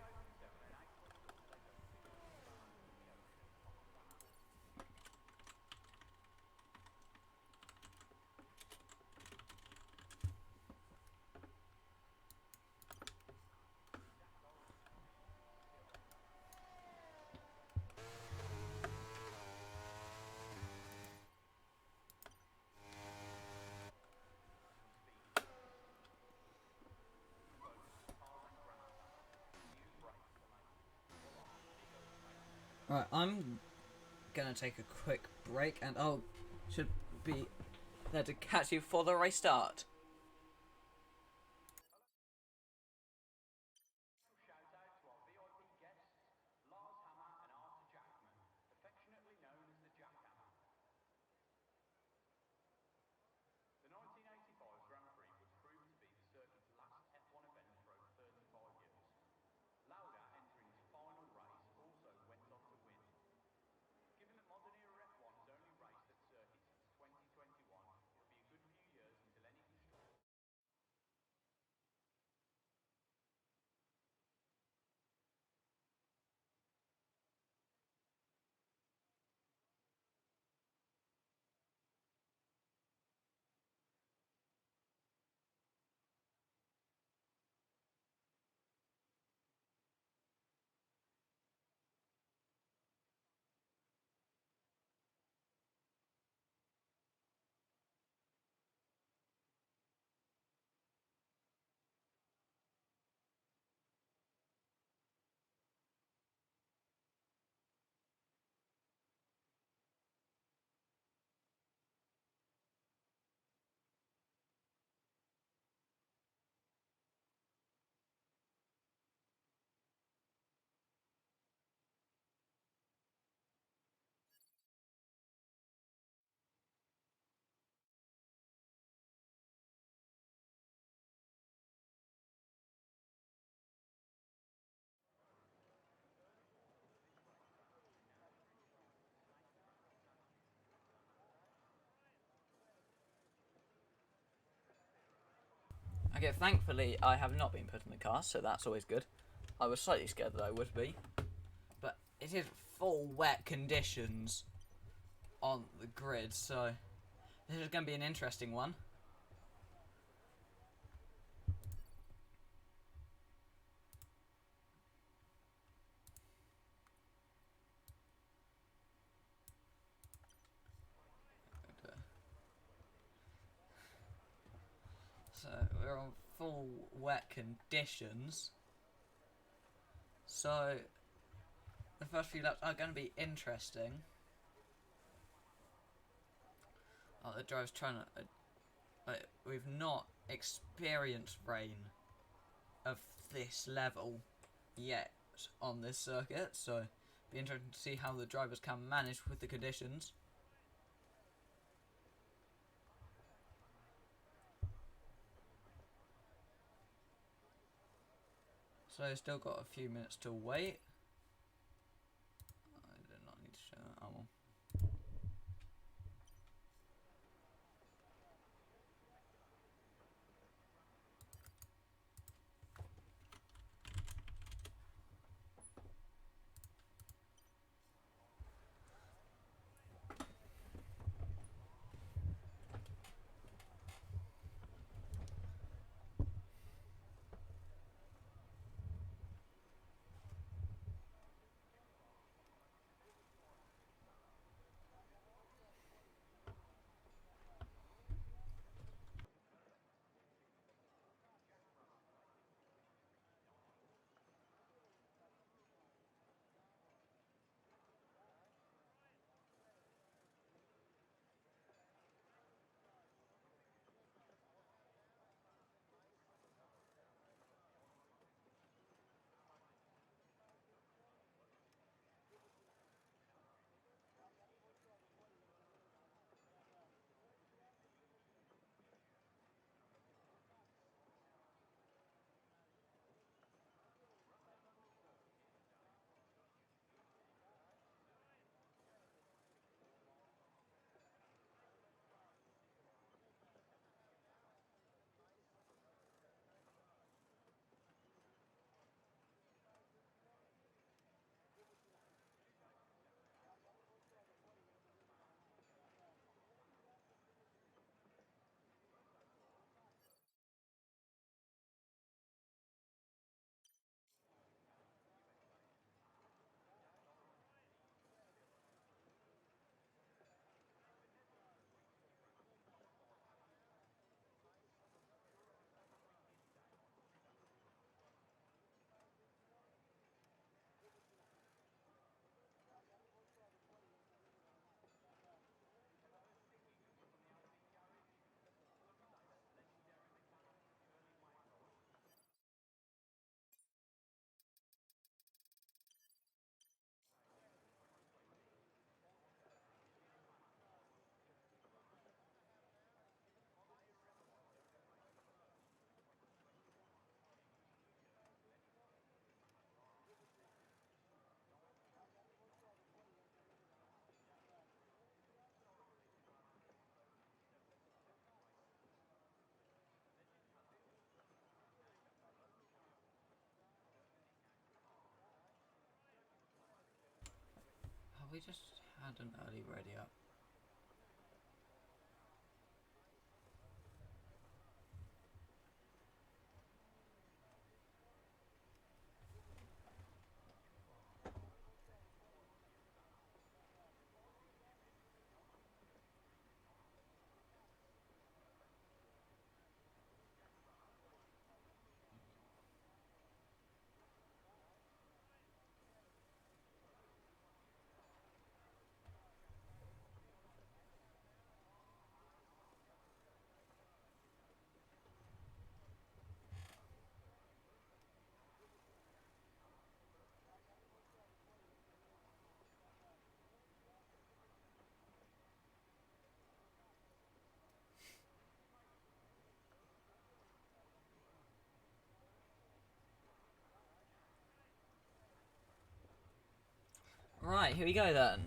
A: Right, I'm gonna take a quick break, and I'll should be there to catch you for the race start. Okay, thankfully I have not been put in the car, so that's always good. I was slightly scared that I would be. But it is full wet conditions on the grid, so this is going to be an interesting one. So we're on full wet conditions. So the first few laps are going to be interesting. Oh, the driver's trying to... we've not experienced rain of this level yet on this circuit, so it'll be interesting to see how the drivers can manage with the conditions. So still got a few minutes to wait. I did not need to show that. Oh well. Have we just had an early ready up? Right, here we go then.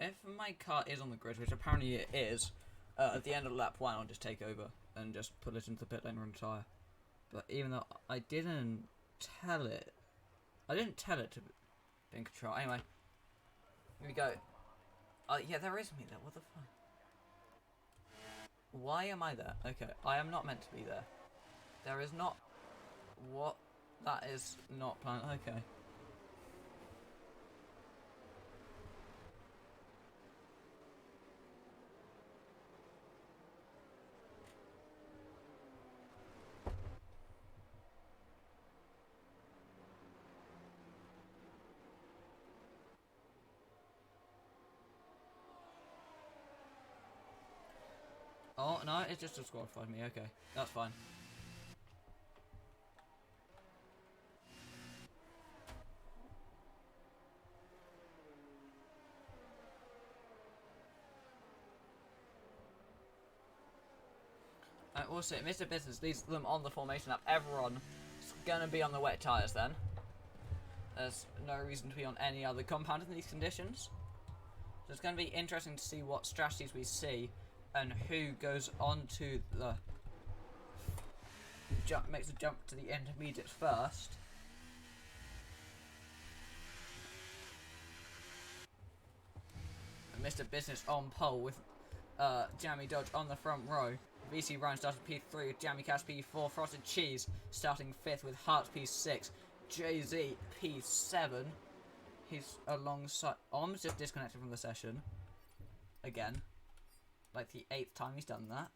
A: if my car is on the grid, which apparently it is, at the end of lap 1, I'll just take over and just pull it into the pit lane and retire. But even though I didn't tell it to be in control. Anyway, here we go. Yeah, there is me there. What the fuck? Why am I there? Okay, I am not meant to be there. There is not... What? That is not planned. Okay. Oh, no, it just disqualified me. Okay, that's fine. Also, Mr. Business leaves them on the formation lap. Everyone's going to be on the wet tyres then. There's no reason to be on any other compound in these conditions. So it's going to be interesting to see what strategies we see and who goes on to the makes a jump to the intermediate first. And Mr. Business on pole with Jammy Dodge on the front row. VC Ryan starting P3 with Jammy Cash P4, Frosted Cheese starting 5th with Heart P6, Jay-Z P7. He's alongside... Om's just disconnected from the session. Again. Like the 8th time he's done that.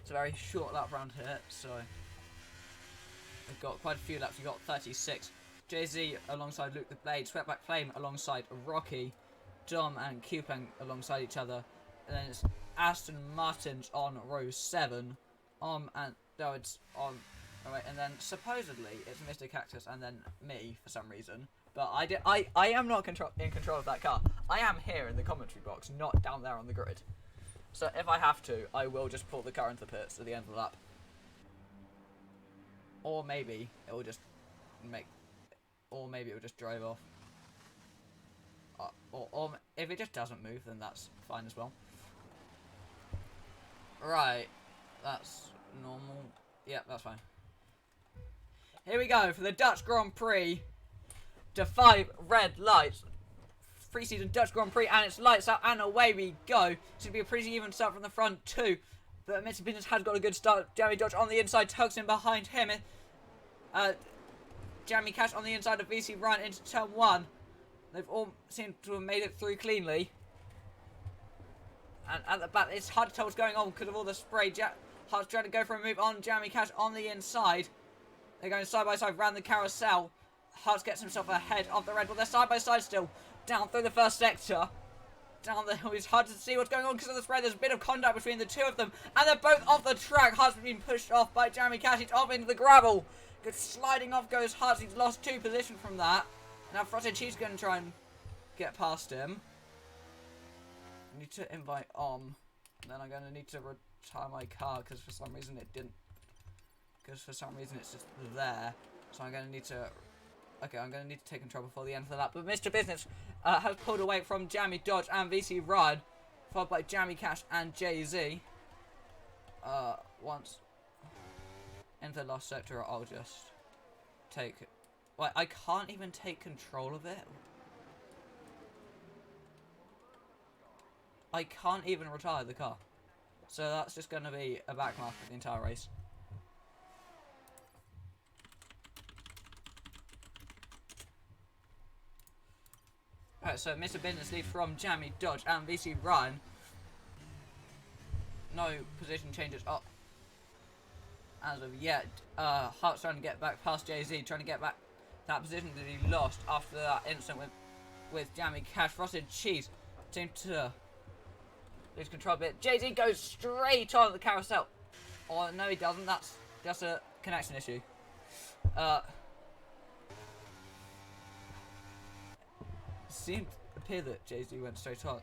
A: It's a very short lap round here, so... We've got quite a few laps. We've got 36. Jay-Z alongside Luke the Blade, Sweatback Flame alongside Rocky, Dom and Q-Plan alongside each other. And then it's Aston Martin's on row 7. And no, it's on. Oh wait, and then supposedly it's Mr. Cactus and then me for some reason. But I am not in control of that car. I am here in the commentary box, not down there on the grid. So if I have to, I will just pull the car into the pits at the end of the lap. Or maybe it will just drive off. Or if it just doesn't move, then that's fine as well. Right, that's normal. Yeah, that's fine. Here we go for the Dutch Grand Prix. To 5 red lights. Pre-season Dutch Grand Prix, and it's lights out, and away we go. It's going to be a pretty even start from the front too. But Mr. Business has got a good start. Jammy Dodge on the inside, tugs in behind him. Jammy Cash on the inside of VC Ryan into turn 1. They've all seemed to have made it through cleanly. And at the back, it's hard to tell what's going on because of all the spray. Hart's trying to go for a move on Jammy Cash on the inside. They're going side by side around the carousel. Hart gets himself ahead of the Red Bull. They're side by side still. Down through the first sector. Down the hill. It's hard to see what's going on because of the spray. There's a bit of contact between the two of them. And they're both off the track. Hart's been pushed off by Jammy Cash. He's off into the gravel. Good sliding off goes Hart. He's lost 2 positions from that. Now Frosted Cheese going to try and get past him. I need to invite Then I'm going to need to retire my car because for some reason it didn't. Because for some reason it's just there. So I'm going to need to... Okay, I'm going to need to take control before the end of the lap. But Mr. Business has pulled away from Jammy Dodge and VC Ryan. Followed by Jammy Cash and Jay-Z. Once into the last sector, I'll just take... Wait, I can't even take control of it. I can't even retire the car. So that's just going to be a backmark for the entire race. Alright, so Mr. Business leads from Jammy Dodge and VC Ryan. No position changes up as of yet. Hart's trying to get back past Jay-Z, trying to get back that position that he lost after that incident with Jammy Cash. Frosted Cheese seemed to lose control a bit. Jay-Z goes straight on the carousel. Oh, no he doesn't. That's just a connection issue. Seemed to appear that Jay-Z went straight on.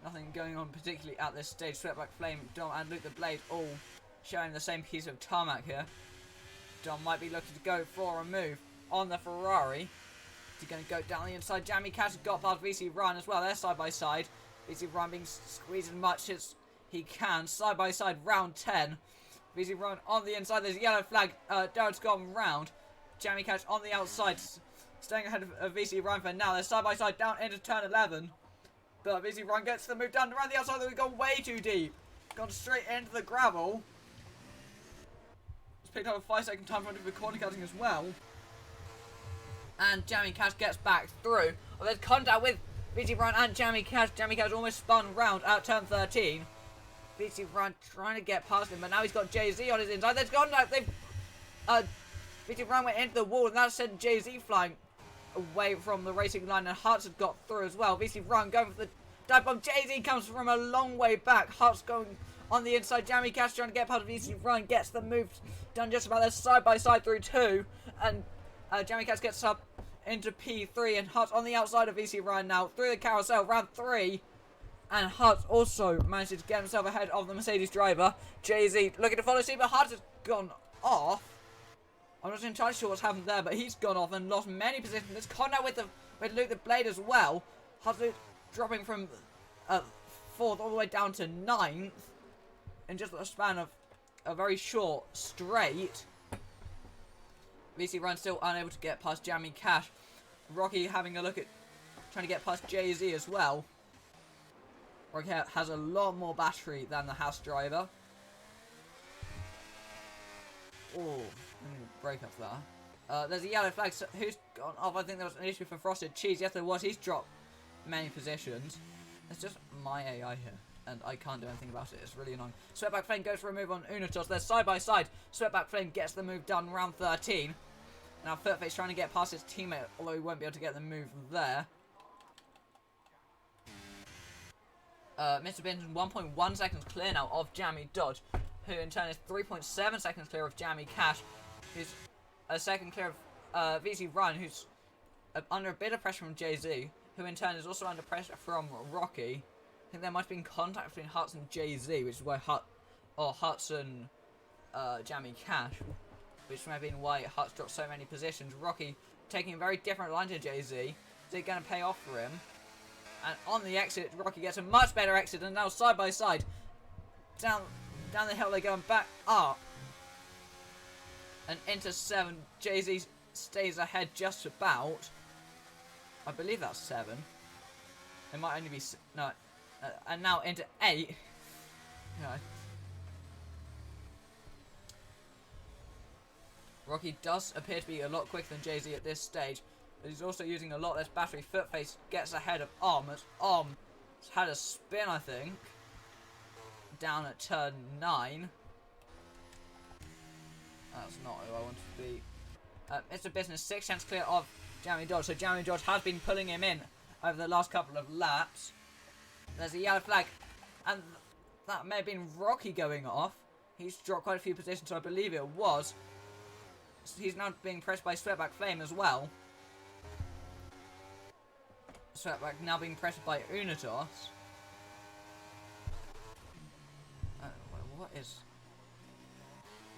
A: Nothing going on particularly at this stage. Sweatback Flame, Dom and Luke the Blade all sharing the same piece of tarmac here. Dom might be looking to go for a move on the Ferrari. He's going to go down the inside. Jamie Cash has got past VC Ryan as well. They're side by side. VC Ryan being squeezed as much as he can. Side by side, round 10. VC Ryan on the inside. There's a yellow flag. Darren's gone round. Jamie Cash on the outside, staying ahead of VC Ryan for now. They're side by side down into turn 11. But VC Ryan gets the move done around the outside. They've gone way too deep. Gone straight into the gravel. It's picked up a 5-second time front for corner cutting as well. And Jamie Cash gets back through. Oh, there's contact with VC Ryan and Jamie Cash. Jamie Cash almost spun round at turn 13. VC Ryan trying to get past him, but now he's got Jay-Z on his inside. There's contact. VC Ryan went into the wall, and that sent Jay-Z flying away from the racing line, and Hearts had got through as well. VC Ryan going for the dive bomb. Jay-Z comes from a long way back. Hearts going on the inside. Jamie Cash trying to get past VC Ryan. Gets the move done just about there, side by side through 2. And Jamie Cash gets up into P3, and Hearts on the outside of VC Ryan now through the carousel, round 3. And Hearts also manages to get himself ahead of the Mercedes driver. Jay-Z looking to follow suit, but Hearts has gone off. I'm not entirely sure what's happened there, but he's gone off and lost many positions. There's contact with Luke the Blade as well. Hearts dropping from 4th all the way down to 9th in just a span of a very short straight. VC Ryan still unable to get past Jamie Cash. Rocky having a look at trying to get past Jay-Z as well. Rocky has a lot more battery than the Haas driver. Oh, let me break up there. There's a yellow flag. So who's gone off? I think there was an issue for Frosted Cheese. Yes, there was. He's dropped many positions. It's just my AI here, and I can't do anything about it. It's really annoying. Sweatback Flame goes for a move on Unitos. They're side by side. Sweatback Flame gets the move done round 13. Now Footface trying to get past his teammate, although he won't be able to get the move there. Mr. Benson 1.1 seconds clear now of Jamie Dodge, who in turn is 3.7 seconds clear of Jamie Cash, who's a second clear of VC Ryan, who's under a bit of pressure from Jay-Z, who in turn is also under pressure from Rocky. I think there might have been contact between Hearts and Jay-Z, which is why Hearts and Jamie Cash, which may have been why Hearts dropped so many positions. Rocky taking a very different line to Jay-Z. Is it going to pay off for him? And on the exit, Rocky gets a much better exit, and now side by side, down the hill they go and back up. And into 7, Jay-Z stays ahead just about. I believe that's 7. It might only be, no, and now into 8. No. Rocky does appear to be a lot quicker than Jay-Z at this stage. But he's also using a lot less battery. Footface gets ahead of as has had a spin, I think, down at turn 9. That's not who I want to be. Mr. Business 6 chance clear of Jamie Dodge. So Jamie Dodge has been pulling him in over the last couple of laps. There's a yellow flag, and that may have been Rocky going off. He's dropped quite a few positions, so I believe it was. He's now being pressed by Sweatback Flame as well. Sweatback now being pressed by Unitos. What is...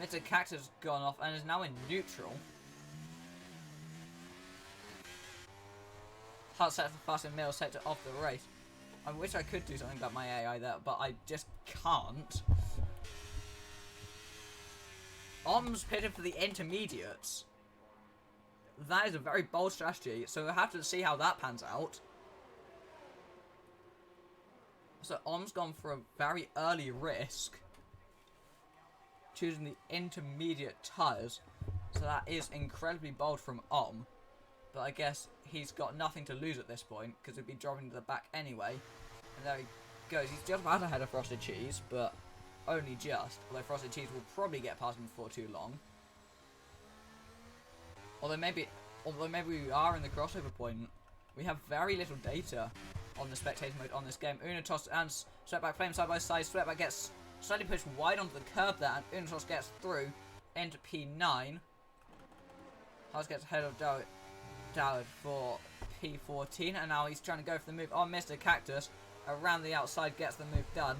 A: Mr. Cactus gone off and is now in neutral. Heart sets the fast and middle sector off the race. I wish I could do something about my AI there, but I just can't. Om's pitted for the intermediates. That is a very bold strategy, so we'll have to see how that pans out. So Om's gone for a very early risk, choosing the intermediate tyres. So that is incredibly bold from Om. But I guess he's got nothing to lose at this point, because he'd be dropping to the back anyway. And there he goes. He's just about ahead of Frosted Cheese, but only just. Although Frosted Cheese will probably get past him before too long. Although maybe we are in the crossover point. We have very little data on the spectator mode on this game. Unitos and Sweatback Flame side by side. Sweatback gets slightly pushed wide onto the curb there, and Unitos gets through into P9. Haas gets ahead of Dowd for P14, and now he's trying to go for the move on Mr. Cactus. Around the outside, gets the move done,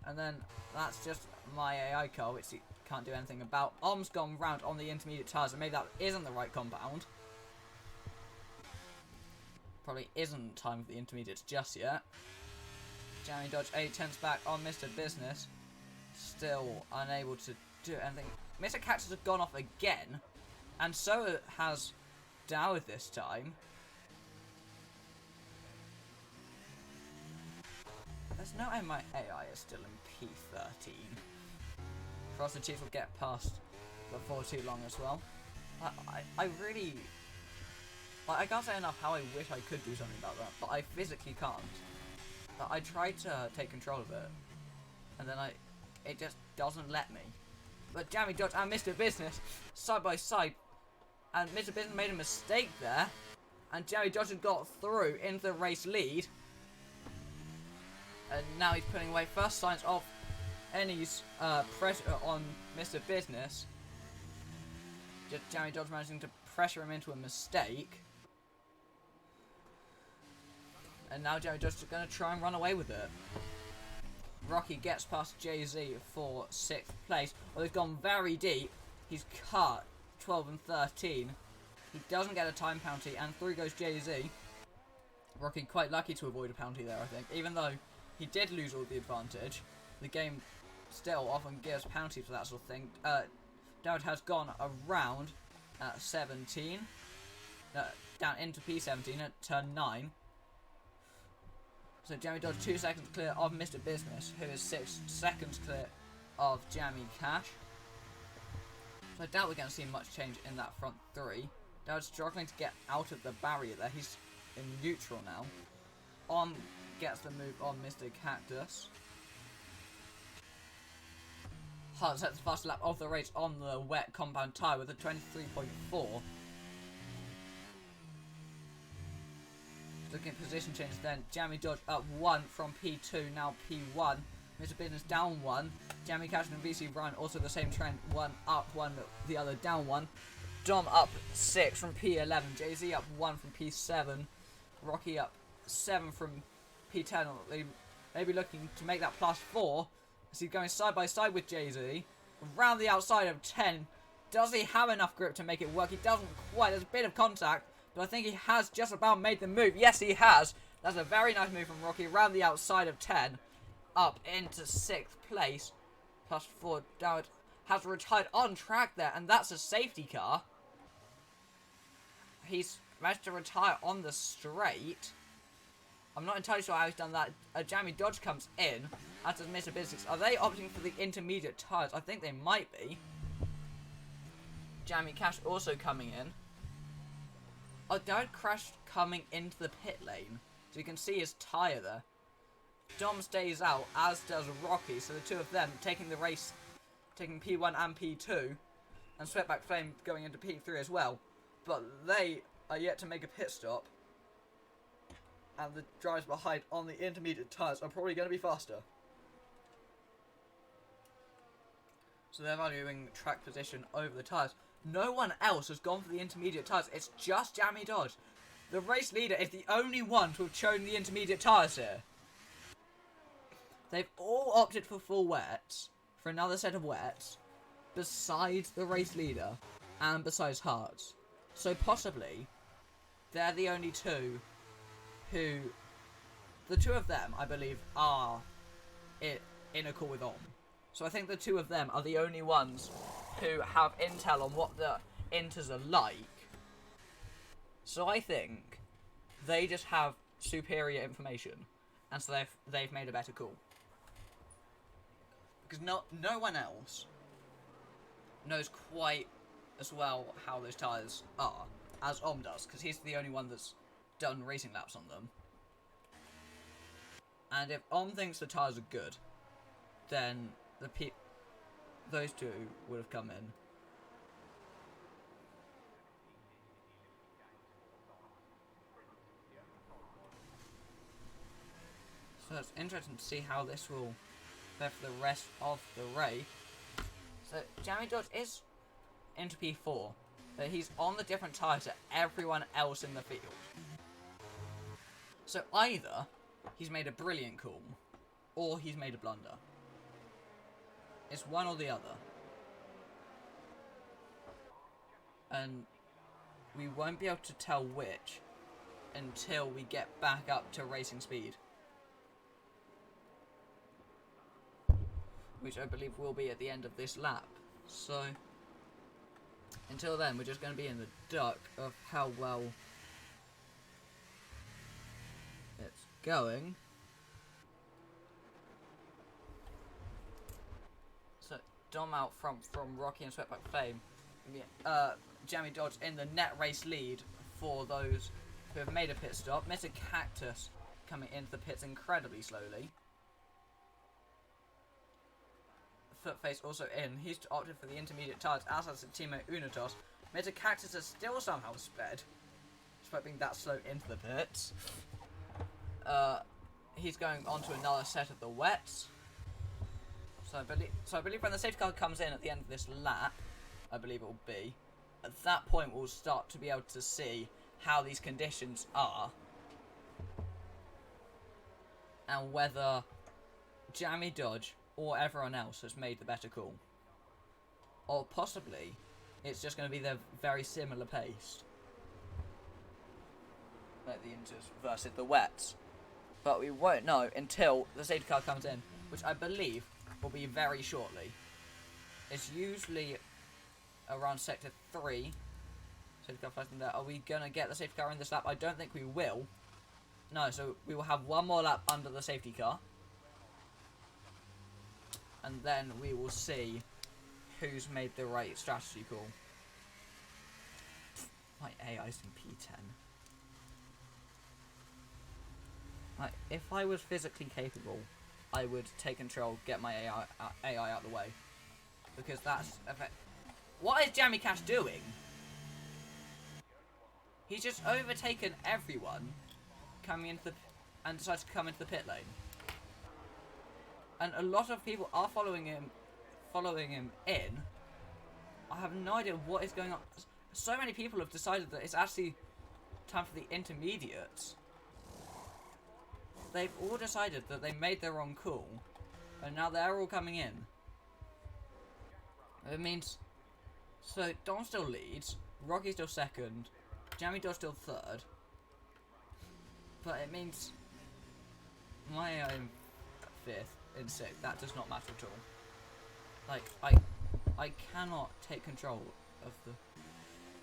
A: and then that's just my AI car, which he can't do anything about. Om's gone round on the intermediate tyres, and maybe that isn't the right compound. Probably isn't time for the intermediates just yet. Jammy Dodge 8 turns back on Mr. Business. Still unable to do anything. Mr. Cactus has gone off again. And so has Dowd this time. There's no way my AI is still in P13. Frosted Chief will get past before too long as well. I really... I can't say enough how I wish I could do something about that, but I physically can't. I tried to take control of it, and then it just doesn't let me. But Jammy Dodge and Mr. Business, side by side, and Mr. Business made a mistake there, and Jammy Dodge had got through into the race lead. And now he's putting away first signs of any pressure on Mr. Business. Just Jammy Dodge managing to pressure him into a mistake. And now Jammy Dodge is going to try and run away with it. Rocky gets past Jay-Z for 6th place. Well, he's gone very deep. He's cut 12 and 13. He doesn't get a time penalty, and through goes Jay-Z. Rocky quite lucky to avoid a penalty there, I think. Even though he did lose all the advantage, the game still often gives penalties for that sort of thing. Dowd has gone around at 17, down into P17 at turn 9. So Jammy Dodge 2 seconds clear of Mr. Business, who is 6 seconds clear of Jammy Cash. So I doubt we're going to see much change in that front 3. Dowd's struggling to get out of the barrier there. He's in neutral now. Gets the move on Mr. Cactus. Hart sets the fastest lap of the race on the wet compound tyre with a 23.4. Looking at position change then. Jammy Dodge up 1 from P2, now P1. Mr. Business down 1. Jammy Cash and VC Ryan also the same trend. 1 up, 1 the other down 1. Dom up 6 from P11. Jay-Z up 1 from P7. Rocky up 7 from P10. Maybe looking to make that plus 4. As he's going side by side with Jay-Z. Around the outside of 10. Does he have enough grip to make it work? He doesn't quite. There's a bit of contact. But I think he has just about made the move. Yes, he has. That's a very nice move from Rocky. Around the outside of 10. Up into 6th place. Plus 4. Dowd has retired on track there. And that's a safety car. He's managed to retire on the straight. I'm not entirely sure how he's done that. Jammy Dodge comes in. As does Mr. Business. Are they opting for the intermediate tyres? I think they might be. Jammy Cash also coming in. Oh, Dowd crashed coming into the pit lane. So you can see his tyre there. Dom stays out, as does Rocky. So the two of them taking the race, taking P1 and P2. And Sweatback Flame going into P3 as well. But they are yet to make a pit stop. And the drivers behind on the intermediate tyres are probably going to be faster. So they're valuing track position over the tyres. No one else has gone for the intermediate tyres. It's just Jammy Dodge. The race leader is the only one to have chosen the intermediate tyres here. They've all opted for full wets, for another set of wets, besides the race leader and besides Hearts. So possibly, they're the only two who... The two of them, I believe, are in a call with Om. So I think the two of them are the only ones who have intel on what the inters are like. So I think they just have superior information, and so they've made a better call. Because no one else knows quite as well how those tyres are as Om does, because he's the only one that's done racing laps on them. And if Om thinks the tyres are good, then those two would have come in. So it's interesting to see how this will fare for the rest of the race. So Jammy Dodge is into P4, but he's on the different tyres to everyone else in the field. So either he's made a brilliant call, or he's made a blunder. It's one or the other. And we won't be able to tell which until we get back up to racing speed. Which I believe will be at the end of this lap. So, until then, we're just going to be in the dark of how well it's going. So, Dom out from Rocky and Sweatback Fame. Jamie Dodge in the net race lead for those who have made a pit stop. Mr. Cactus coming into the pits incredibly slowly. Footface also in. He's opted for the intermediate tyres, as has the teammate Unitos. Mr. Cactus has still somehow sped, despite being that slow into the pits. He's going on to another set of the wets. So I believe when the safety car comes in at the end of this lap, I believe it will be, at that point we'll start to be able to see how these conditions are and whether Jamie Dodge or everyone else has made the better call. Or possibly it's just going to be the very similar pace, like the inters versus the wets. But we won't know until the safety car comes in, which I believe will be very shortly. It's usually around sector 3. Safety car flies in there. Are we going to get the safety car in this lap? I don't think we will. No, so we will have one more lap under the safety car. And then we will see who's made the right strategy call. My AI's in P10. Like, if I was physically capable, I would take control, get my AI out of the way. Because that's... What is Jamie Cash doing? He's just overtaken everyone coming into the... and decides to come into the pit lane. And a lot of people are following him in. I have no idea what is going on. So many people have decided that it's actually time for the intermediates. They've all decided that they made the wrong call, and now they're all coming in. It means, so Dom still leads, Rocky's still second, Jamie Dodge still third, but it means my am fifth in sixth. That does not matter at all. Like, I cannot take control of the...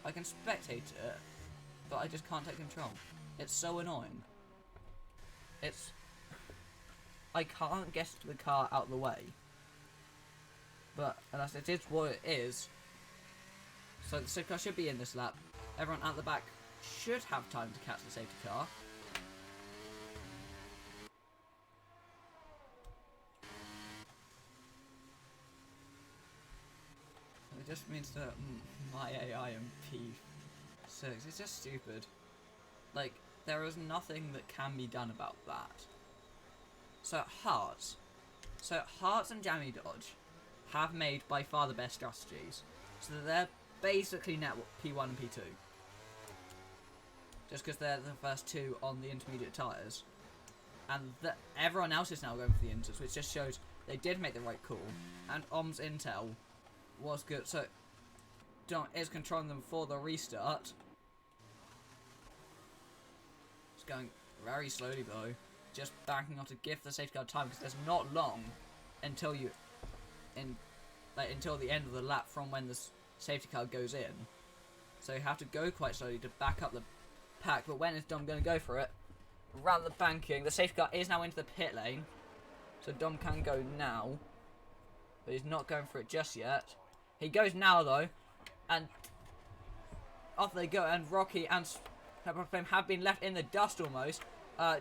A: I can spectate it, but I just can't take control. It's so annoying. It's... I can't get the car out of the way. But, unless it is what it is... So the safety car should be in this lap. Everyone at the back should have time to catch the safety car. It just means that my AI and P6, it's just stupid. Like, there is nothing that can be done about that. So Hearts and Jamie Dodge have made by far the best strategies. So they're basically net P1 and P2. Just because they're the first two on the intermediate tyres. And everyone else is now going for the inters, which just shows they did make the right call. And Om's intel was good. So Dom is controlling them for the restart. It's going very slowly though. Just backing off to give the safety car time, because there's not long until until the end of the lap from when the safety car goes in. So you have to go quite slowly to back up the pack. But when is Dom going to go for it? Around the banking, the safety car is now into the pit lane, so Dom can go now, but he's not going for it just yet. He goes now though, and off they go. And Rocky and Flame have been left in the dust almost.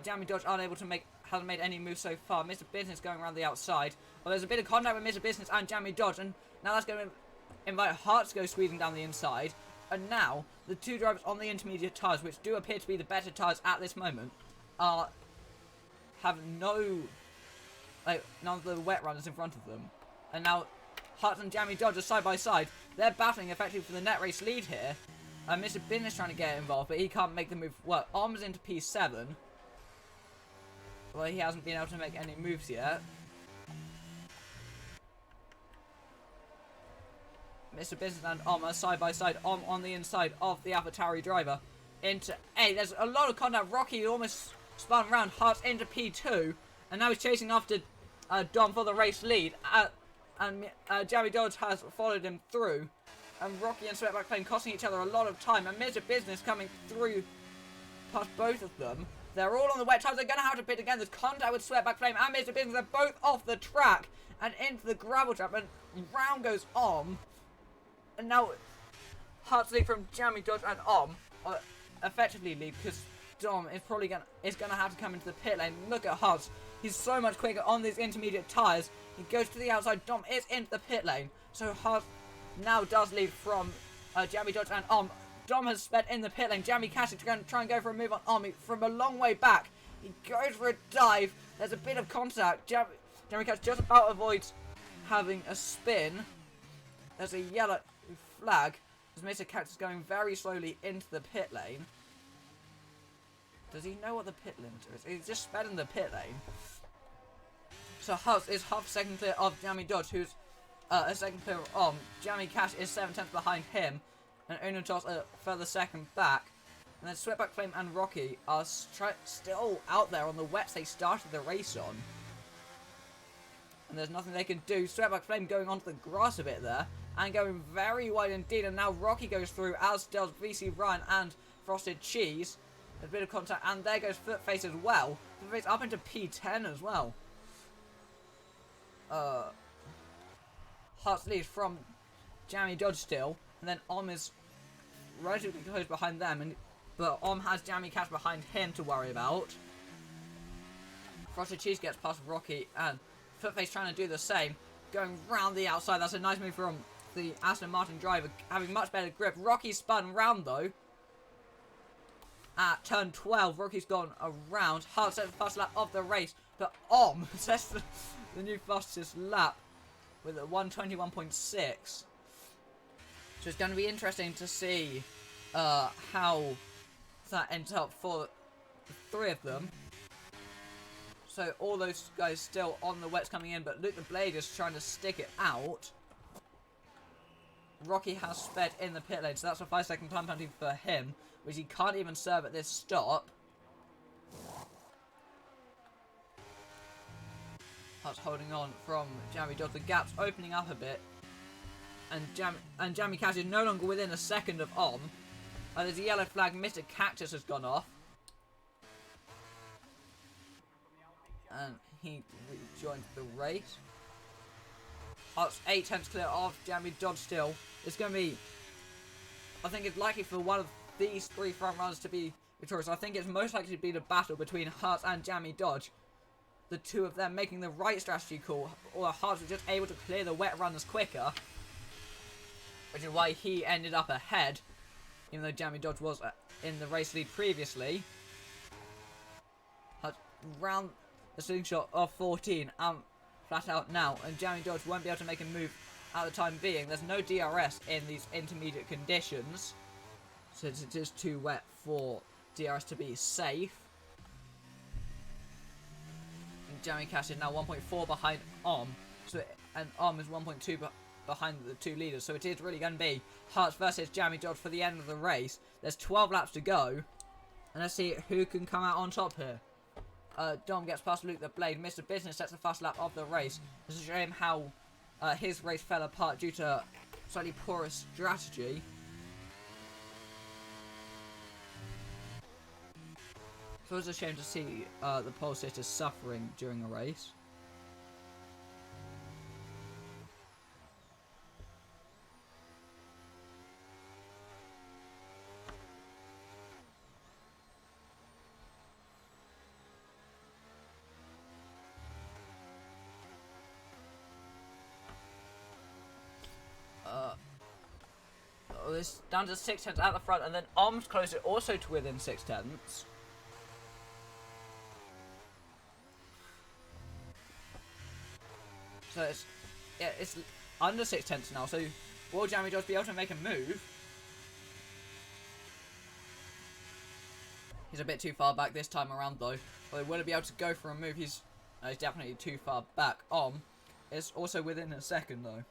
A: Jamie Dodge hasn't made any moves so far. Mr. Business going around the outside. Well, there's a bit of contact with Mr. Business and Jamie Dodge, and now that's going to invite Hearts to go squeezing down the inside. And now the two drivers on the intermediate tyres, which do appear to be the better tyres at this moment, have none of the wet runners in front of them. And now Hearts and Jamie Dodge are side by side. They're battling effectively for the net race lead here. Mr. Business trying to get involved, but he can't make the move. Well, Om's into P7. Well, he hasn't been able to make any moves yet. Mr. Business and Om are side by side. Om on the inside of the AlphaTauri driver into A. There's a lot of contact. Rocky almost spun around. Hart's into P2. And now he's chasing after Dom for the race lead. And Jammy Dodge has followed him through. And Rocky and Sweatback Flame costing each other a lot of time. And Mr. Business coming through past both of them. They're all on the wet tires. They're going to have to pit again. There's contact with Sweatback Flame and Mr. Business. They're both off the track and into the gravel trap. And round goes on. And now Hart's lead from Jammy Dodge and effectively lead because Dom is probably gonna have to come into the pit lane. Look at Hart. He's so much quicker on these intermediate tyres. He goes to the outside. Dom is into the pit lane. So Hart now does lead from Jammy Dodge and Dom has sped in the pit lane. Jammy Cash is going to try and go for a move on from a long way back. He goes for a dive. There's a bit of contact. Jammy Cash just about avoids having a spin. There's a yellow flag. As Mr. Cactus going very slowly into the pit lane. Does he know what the pit limiter is? He's just sped in the pit lane. So Huss is half a second clear of Jammy Dodge, who's a second clear of Jammy Cash is 7/10 behind him. And Unotos a further second back. And then Sweatback Flame and Rocky are still out there on the wets they started the race on. And there's nothing they can do. Sweatback Flame going onto the grass a bit there. And going very wide indeed. And now Rocky goes through, as does VC Ryan and Frosted Cheese. A bit of contact. And there goes Footface as well. Footface up into P10 as well. Hart's lead from Jammy Dodge still. And then is relatively close behind them. But has Jammy Cash behind him to worry about. Frosted Cheese gets past Rocky. And Footface trying to do the same. Going round the outside. That's a nice move from the Aston Martin driver. Having much better grip. Rocky spun round though. At turn 12. Rocky's gone around. Hart sets the fast lap of the race. But sets the new fastest lap. With a 121.6. So it's going to be interesting to see how that ends up for the three of them. So all those guys still on the wets coming in, but Luke the Blade is trying to stick it out. Rocky has sped in the pit lane, so that's a 5-second time penalty for him, which he can't even serve at this stop. That's holding on from Jammy Dodge. The gap's opening up a bit. And Jammy Cash is no longer within a second of there's a yellow flag. Mr. Cactus has gone off. And he rejoined the race. It's 8/10 clear of Jammy Dodge still. It's going to be... I think it's likely for one of these three front runners to be victorious. I think it's most likely to be the battle between Hart and Jammy Dodge. The two of them making the right strategy call. Or Hart was just able to clear the wet runners quicker. Which is why he ended up ahead. Even though Jammy Dodge was in the race lead previously. Hart round the slingshot of 14. Flat out now. And Jammy Dodge won't be able to make a move at the time being. There's no DRS in these intermediate conditions. So it is too wet for DRS to be safe. Jammy Cash is now 1.4 behind and is 1.2 behind the two leaders. So it is really going to be Hearts versus Jammy Dodge for the end of the race. There's 12 laps to go. And let's see who can come out on top here. Dom gets past Luke the Blade. Mr. Business sets the fast lap of the race. It's a shame how his race fell apart due to slightly poorer strategy. So it's a shame to see the pole sitters suffering during a race. This down to 6/10 at the front, and then Om's closer also to within 6/10. So it's under 6/10 now. So will Jammy Dodge be able to make a move? He's a bit too far back this time around though. But will he be able to go for a move? He's definitely too far back. Is also within a second though.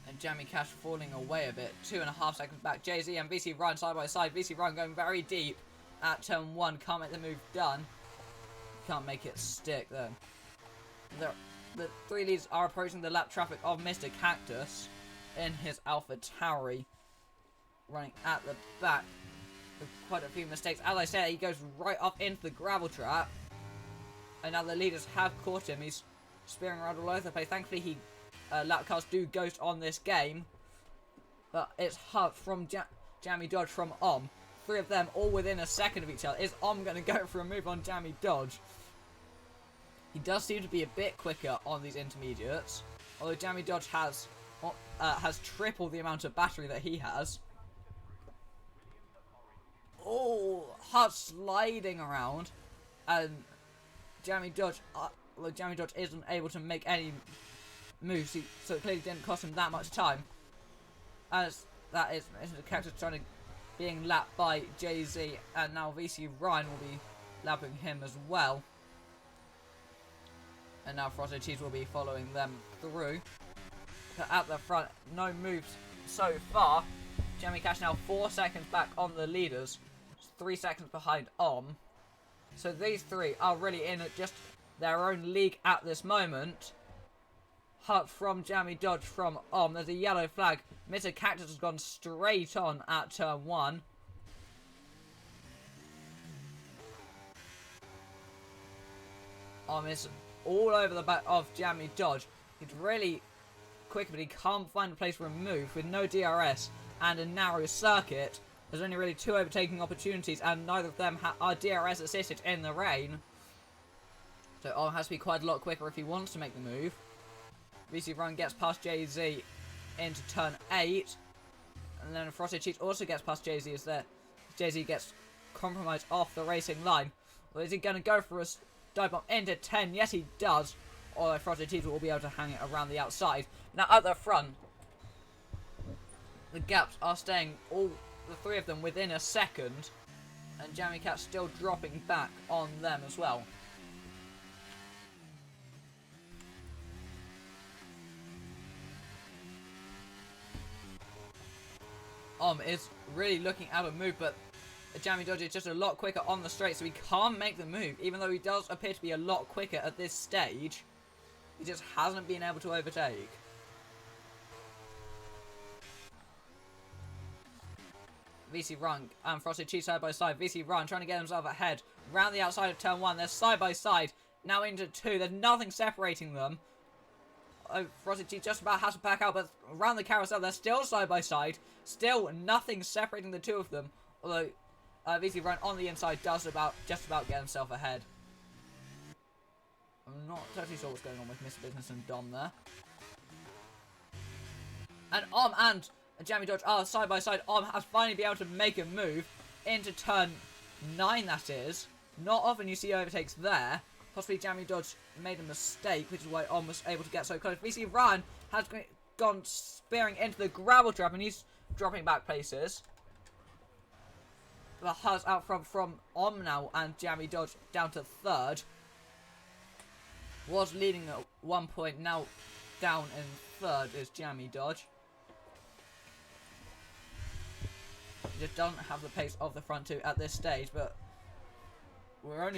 A: And Jamie Cash falling away a bit. 2.5 seconds back. Jay-Z and VC Ryan side by side. VC Ryan going very deep at turn 1. Can't make the move done. Can't make it stick though. The three leads are approaching the lap traffic of Mr. Cactus in his Alpha Tauri. Running at the back with quite a few mistakes. As I said, he goes right up into the gravel trap. And now the leaders have caught him. He's spearing around all over the place. Thankfully, lap cars do ghost on this game. But it's hard from Jammy Dodge from Om. Three of them all within a second of each other. Is Om going to go for a move on Jammy Dodge? He does seem to be a bit quicker on these intermediates. Although Jammy Dodge has triple the amount of battery that he has. Oh, hard sliding around. And Jammy Dodge isn't able to make any moves, so it clearly didn't cost him that much time. As that is Mr. Cactus being lapped by Jay-Z, and now VC Ryan will be lapping him as well. And now Frosted Cheese will be following them through. But at the front, no moves so far. Jamie Cash now 4 seconds back on the leaders, 3 seconds behind Om. So these three are really in just their own league at this moment. Hut from Jammy Dodge from Om. There's a yellow flag. Mr. Cactus has gone straight on at turn 1. Om is all over the back of Jammy Dodge. He's really quick, but he can't find a place for a move with no DRS and a narrow circuit. There's only really 2 overtaking opportunities, and neither of them are DRS assisted in the rain. So Om has to be quite a lot quicker if he wants to make the move. VC Run gets past Jay-Z into turn 8. And then Frosted Cheats also gets past Jay-Z as Jay-Z gets compromised off the racing line. Well, is he going to go for a dive bomb into 10? Yes, he does. Although Frosted Cheats will be able to hang it around the outside. Now, at the front, the gaps are staying, all the 3 of them, within a second. And Jammy Cat's still dropping back on them as well. Is really looking at a move, but Jammy Dodge is just a lot quicker on the straight, so he can't make the move. Even though he does appear to be a lot quicker at this stage, he just hasn't been able to overtake. VC Run and Frosted Cheese side by side. VC Run trying to get himself ahead. Round the outside of turn 1. They're side by side. Now into 2. There's nothing separating them. Frosted Cheese just about has to back out, but around the carousel they're still side by side. Still nothing separating the 2 of them. Although VC Run on the inside does just about get himself ahead. I'm not totally sure what's going on with Mr. Business and Dom there. And Om and Jammy Dodge are side by side. Om has finally been able to make a move into turn 9, that is. Not often you see overtakes there. Possibly Jammy Dodge made a mistake, which is why Om was able to get so close. VC Ryan has gone spearing into the gravel trap, and he's dropping back places. The Huz out from Om now, and Jammy Dodge down to 3rd. Was leading at one point, now down in 3rd is Jammy Dodge. He just doesn't have the pace of the front 2 at this stage, but we're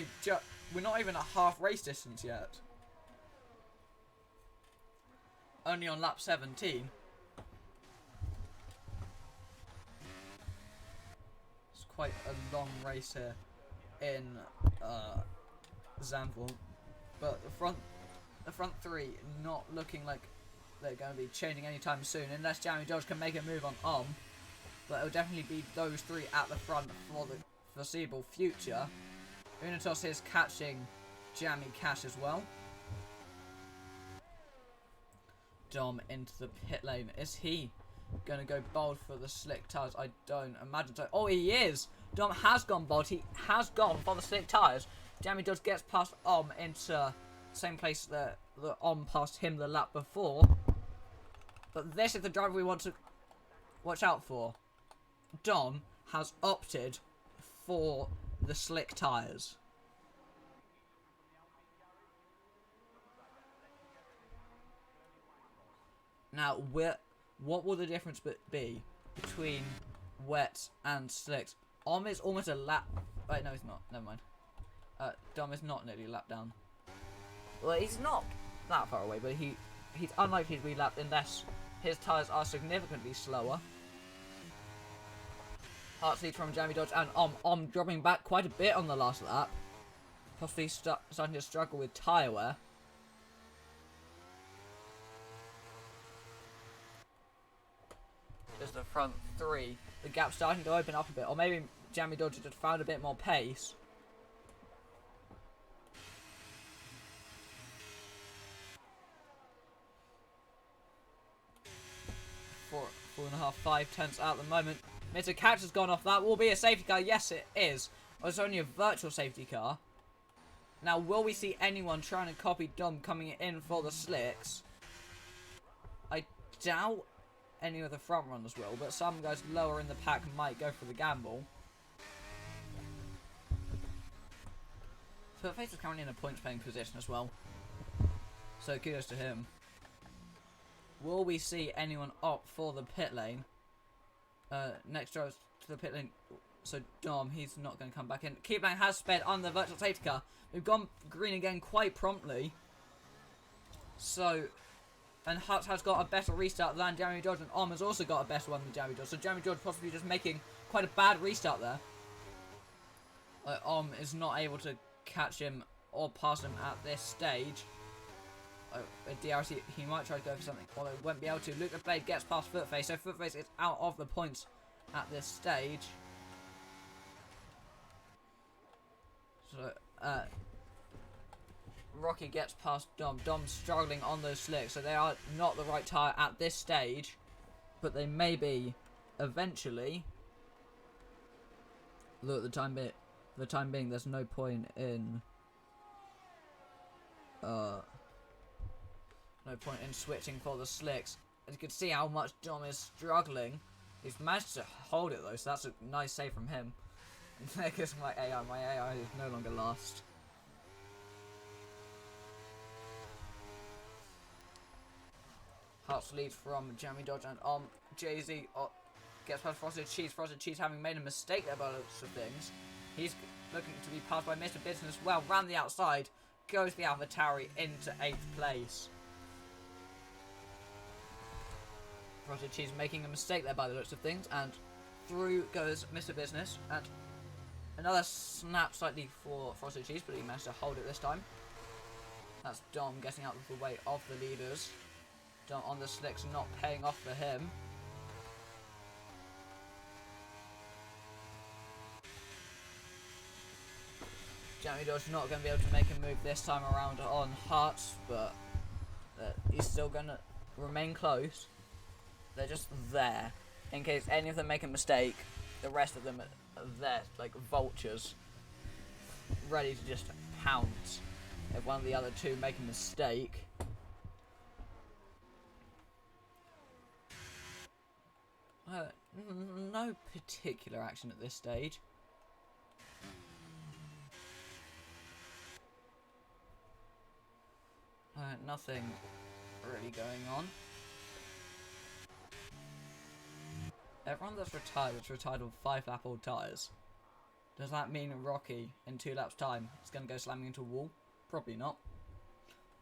A: not even at half race distance yet. Only on lap 17. It's quite a long race here in Zandvoort. But the front 3 not looking like they're going to be changing anytime soon, unless Jammy Dodge can make a move on Om. But it'll definitely be those 3 at the front for the foreseeable future. Unitos is catching Jammy Cash as well. Dom into the pit lane. Is he going to go bold for the slick tyres? I don't imagine so. Oh, he is! Dom has gone bold. He has gone for the slick tyres. Jammy Dodge gets past Om into the same place that Om passed him the lap before. But this is the driver we want to watch out for. Dom has opted for the slick tyres. Now, What will the difference be between wet and slicks? Is almost a lap... Wait, no, he's not. Never mind. Dom is not nearly a lap down. Well, he's not that far away, but he's unlikely to be lapped unless his tyres are significantly slower. Hearts lead from Jamie Dodge and dropping back quite a bit on the last lap. Possibly starting to struggle with tyre wear. Just the front three. The gap's starting to open up a bit. Or maybe Jamie Dodge just found a bit more pace. Four and a half, 5 tenths at the moment. Mr. Catch has gone off. That will be a safety car. Yes, it is. Oh, it's only a virtual safety car. Now, will we see anyone trying to copy Dom coming in for the slicks? I doubt any of the front runners will, but some guys lower in the pack might go for the gamble. So Face is currently in a points paying position as well. So kudos to him. Will we see anyone opt for the pit lane? Next drive to the pit lane. So Dom, he's not going to come back in. Keeplang has sped on the virtual safety car. We've gone green again quite promptly. So, and Hutz has got a better restart than Jamie Dodge, and has also got a better one than Jamie Dodge. So Jamie Dodge possibly just making quite a bad restart there. Is not able to catch him or pass him at this stage. DRC, he might try to go for something, although he won't be able to. Luke the Blade gets past Footface, so Footface is out of the points at this stage. So, Rocky gets past Dom. Dom's struggling on those slicks, so they are not the right tyre at this stage, but they may be eventually. Look, the time being, there's no point in switching for the slicks. As you can see how much Dom is struggling. He's managed to hold it though, so that's a nice save from him. There goes my AI is no longer lost. Hearts lead from Jamie Dodge and Jay-Z gets past Frosted Cheese. Frosted Cheese having made a mistake there by lots of things. He's looking to be passed by Mr. Business as well. Round the outside, goes the AlphaTauri into 8th place. Frosted Cheese making a mistake there by the looks of things, and through goes Mr. Business, and another snap slightly for Frosted Cheese, but he managed to hold it this time. That's Dom getting out of the way of the leaders. Dom on the slicks not paying off for him. Jamie Dodge not going to be able to make a move this time around on Hearts, but he's still going to remain close. They're just there. In case any of them make a mistake, the rest of them are there, like vultures, ready to just pounce if one of the other two make a mistake. No particular action at this stage. Nothing really going on. Everyone that's retired is retired with 5-lap old tyres. Does that mean Rocky, in 2 laps time, is going to go slamming into a wall? Probably not.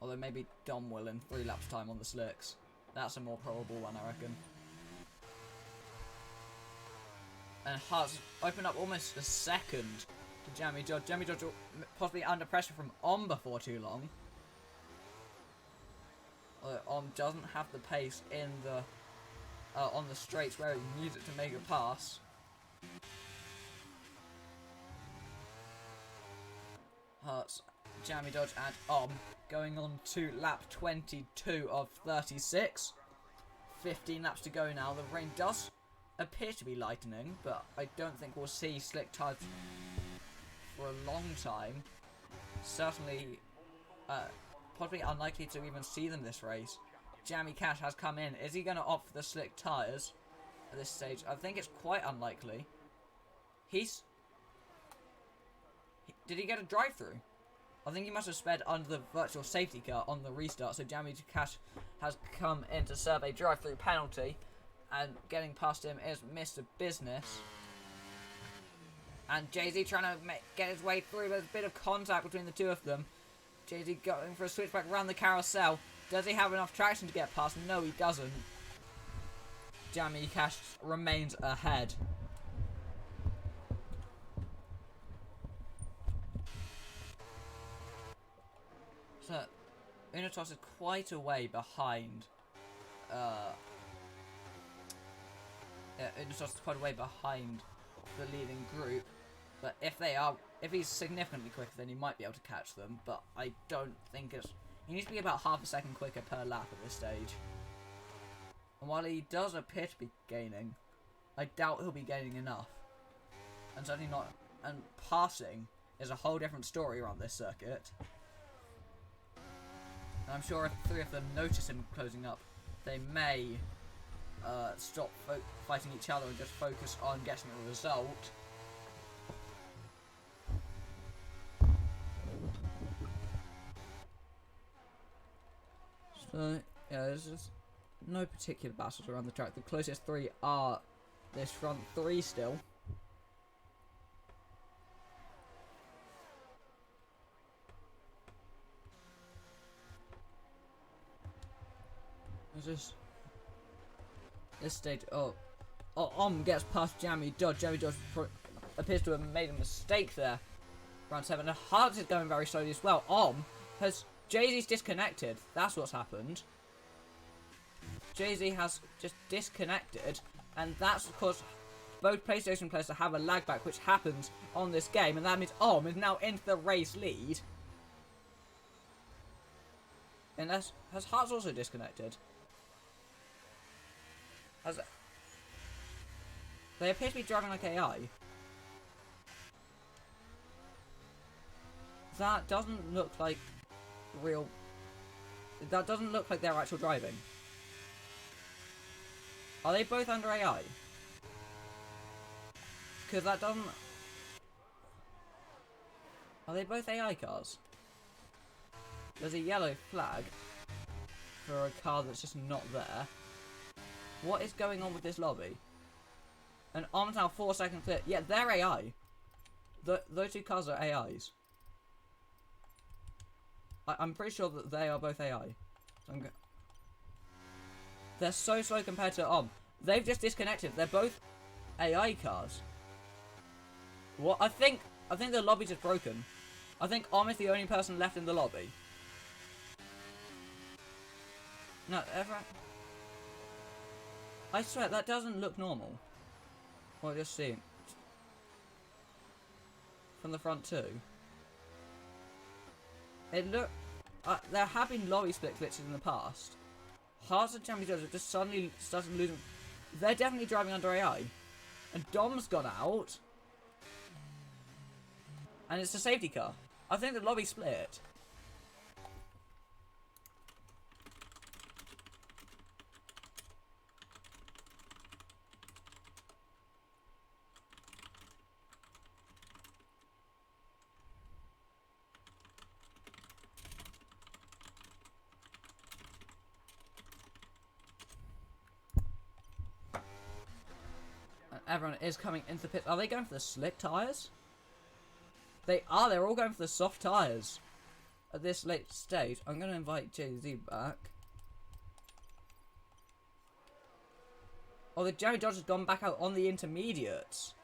A: Although maybe Dom will in 3 laps time on the slicks. That's a more probable one, I reckon. And Haas opened up almost a second to Jamie Dodge. Jamie Dodge possibly under pressure from before too long. Doesn't have the pace in the on the straights where he needs it to make a pass. Hearts, Jamie Dodge and going on to lap 22 of 36. 15 laps to go now. The rain does appear to be lightening, but I don't think we'll see slick tyres for a long time. Certainly, probably unlikely to even see them this race. Jamie Cash has come in. Is he going to opt for the slick tyres at this stage? I think it's quite unlikely. Did he get a drive-through? I think he must have sped under the virtual safety car on the restart, so Jamie Cash has come in to serve a drive-through penalty, and getting past him is Mr. Business. And Jay-Z trying to get his way through. There's a bit of contact between the two of them. Jay-Z going for a switchback around the carousel. Does he have enough traction to get past? No, he doesn't. Jamie Cash remains ahead. So, Unitos is quite a way behind. Unitos is quite a way behind the leading group. But if he's significantly quicker, then he might be able to catch them. But I don't think it's. He needs to be about half a second quicker per lap at this stage. And while he does appear to be gaining, I doubt he'll be gaining enough. And certainly not. And passing is a whole different story around this circuit. And I'm sure if three of them notice him closing up, they may stop fighting each other and just focus on getting a result. So, yeah, there's just no particular battles around the track. The closest three are this front three still. There's just this stage. Gets past Jamie Dodge. Jamie Dodge appears to have made a mistake there. Round 7. And Hearts is going very slowly as well. Has Jay-Z's disconnected. That's what's happened. Jay-Z has just disconnected, and that's because both PlayStation players have a lag back, which happens on this game, and that means is now into the race lead. And has Hearts also disconnected? They appear to be driving like AI. That doesn't look like real. That doesn't look like their actual driving. Are they both under AI? Because that doesn't. Are they both AI cars? There's a yellow flag for a car that's just not there. What is going on with this lobby? And Om's now 4 seconds clear. Yeah, they're AI. Those two cars are AIs. I'm pretty sure that they are both AI. So they're so slow compared to They've just disconnected. They're both AI cars. What? I think the lobby's just broken. I think is the only person left in the lobby. No, I swear that doesn't look normal. Well, just see. From the front too. There have been lobby split glitches in the past. Hearts and Champions have just suddenly started losing. They're definitely driving under AI. And Dom's gone out. And it's a safety car. I think the lobby split. Everyone is coming into the pit. Are they going for the slick tyres? They are. They're all going for the soft tyres at this late stage. I'm going to invite Jay-Z back. The Jerry Dodge has gone back out on the intermediates.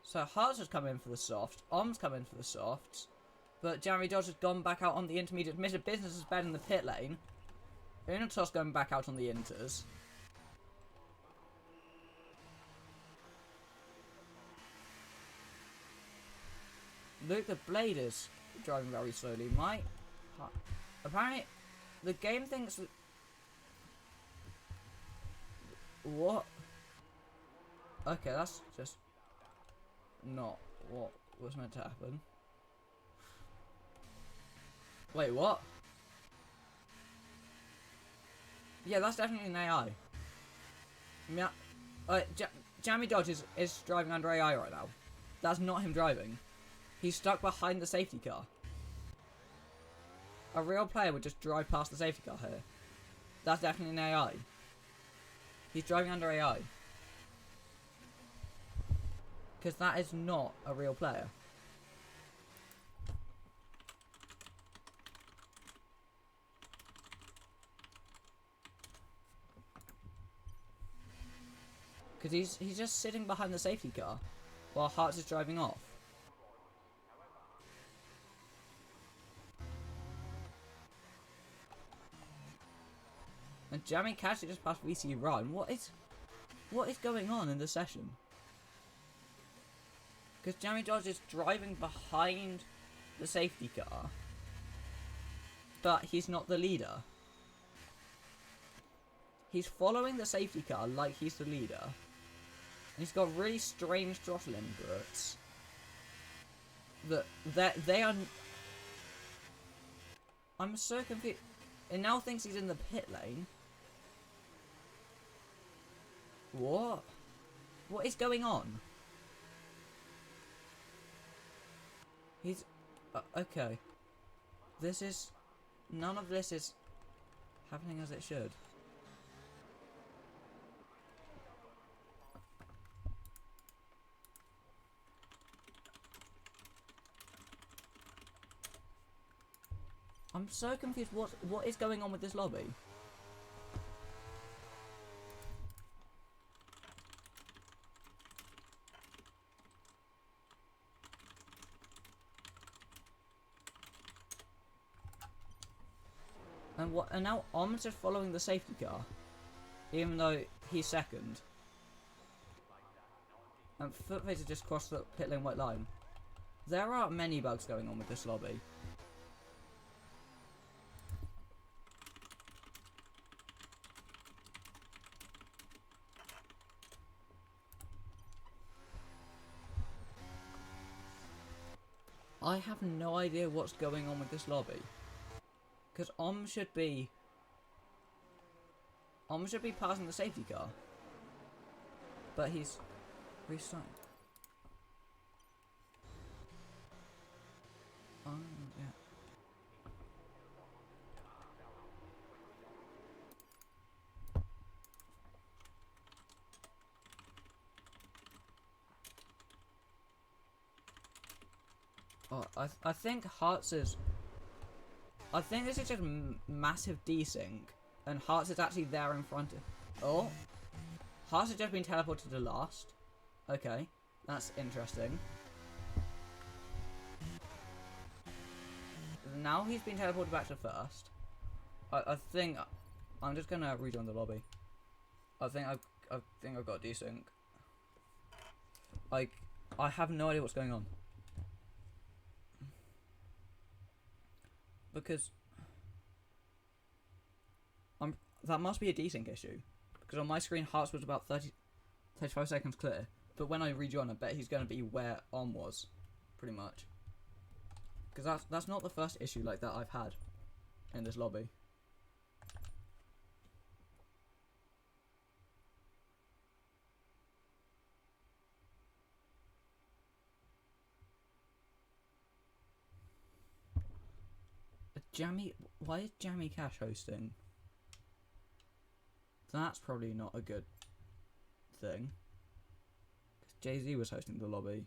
A: So Hearts has come in for the soft. Om's come in for the softs. But Jerry Dodge has gone back out on the intermediate. Mr. Business is bad in the pit lane. Unitos going back out on the inters. Luke the Blade is driving very slowly. Apparently, the game thinks that. What? Okay, that's just not what was meant to happen. Wait, what? Yeah, that's definitely an AI. Jamie Dodge is driving under AI right now. That's not him driving. He's stuck behind the safety car. A real player would just drive past the safety car here. That's definitely an AI. He's driving under AI. Because that is not a real player. Because he's just sitting behind the safety car while Hearts is driving off. And Jammy Cash just passed VC Ryan. What is going on in this session? Because Jammy Dodge is driving behind the safety car, but he's not the leader. He's following the safety car like he's the leader. And he's got really strange throttle inputs. They are... I'm so confused. It now thinks he's in the pit lane. What? What is going on? He's... okay. This is... none of this is happening as it should. I'm so confused. What is going on with this lobby? And what? And now Om's just following the safety car, even though he's second. And Footface has just crossed the pit lane white line. There are many bugs going on with this lobby. I have no idea what's going on with this lobby. Because Om should be passing the safety car. But he's restarting. Oh, yeah. Oh, I think Hearts is... I think this is just massive desync, and Hearts is actually there in front of... Oh! Hearts has just been teleported to last. Okay, that's interesting. Now he's been teleported back to first. I think... I'm just gonna rejoin the lobby. I think I've got desync. Like, I have no idea what's going on. Because that must be a desync issue. Because on my screen, Hearts was about 35 seconds clear. But when I rejoin, I bet he's going to be where On was, pretty much. Because that's not the first issue like that I've had in this lobby. Why is Jammy Cash hosting? That's probably not a good thing. Because Jay-Z was hosting the lobby.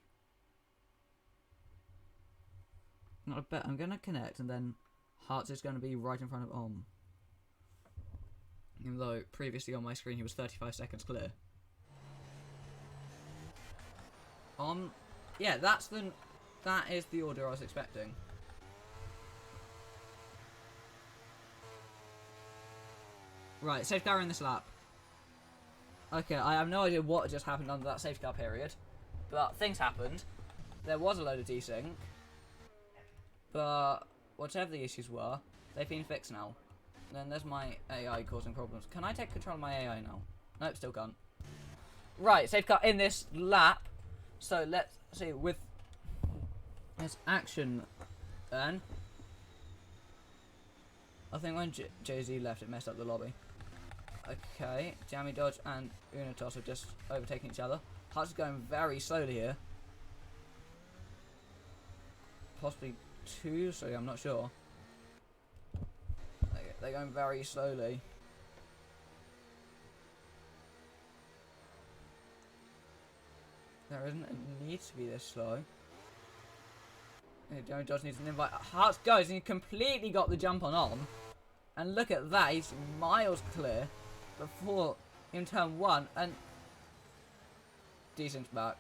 A: I bet I'm going to connect and then Hearts is going to be right in front of Om. Even though previously on my screen he was 35 seconds clear. Yeah, that is the order I was expecting. Right, safety car in this lap. Okay, I have no idea what just happened under that safety car period. But things happened. There was a load of desync. But whatever the issues were, they've been fixed now. And then there's my AI causing problems. Can I take control of my AI now? Nope, still can't. Right, safety car in this lap. So let's see, with this action then. I think when Jay-Z left, it messed up the lobby. Okay, Jammy Dodge and Unitos have just overtaken each other. Hearts is going very slowly here. possibly 2, so I'm not sure. They're going very slowly. There isn't a need to be this slow. Jamie Dodge needs an invite. Hearts goes, and he completely got the jump on. And look at that, he's miles clear before in turn 1, and Desync's back.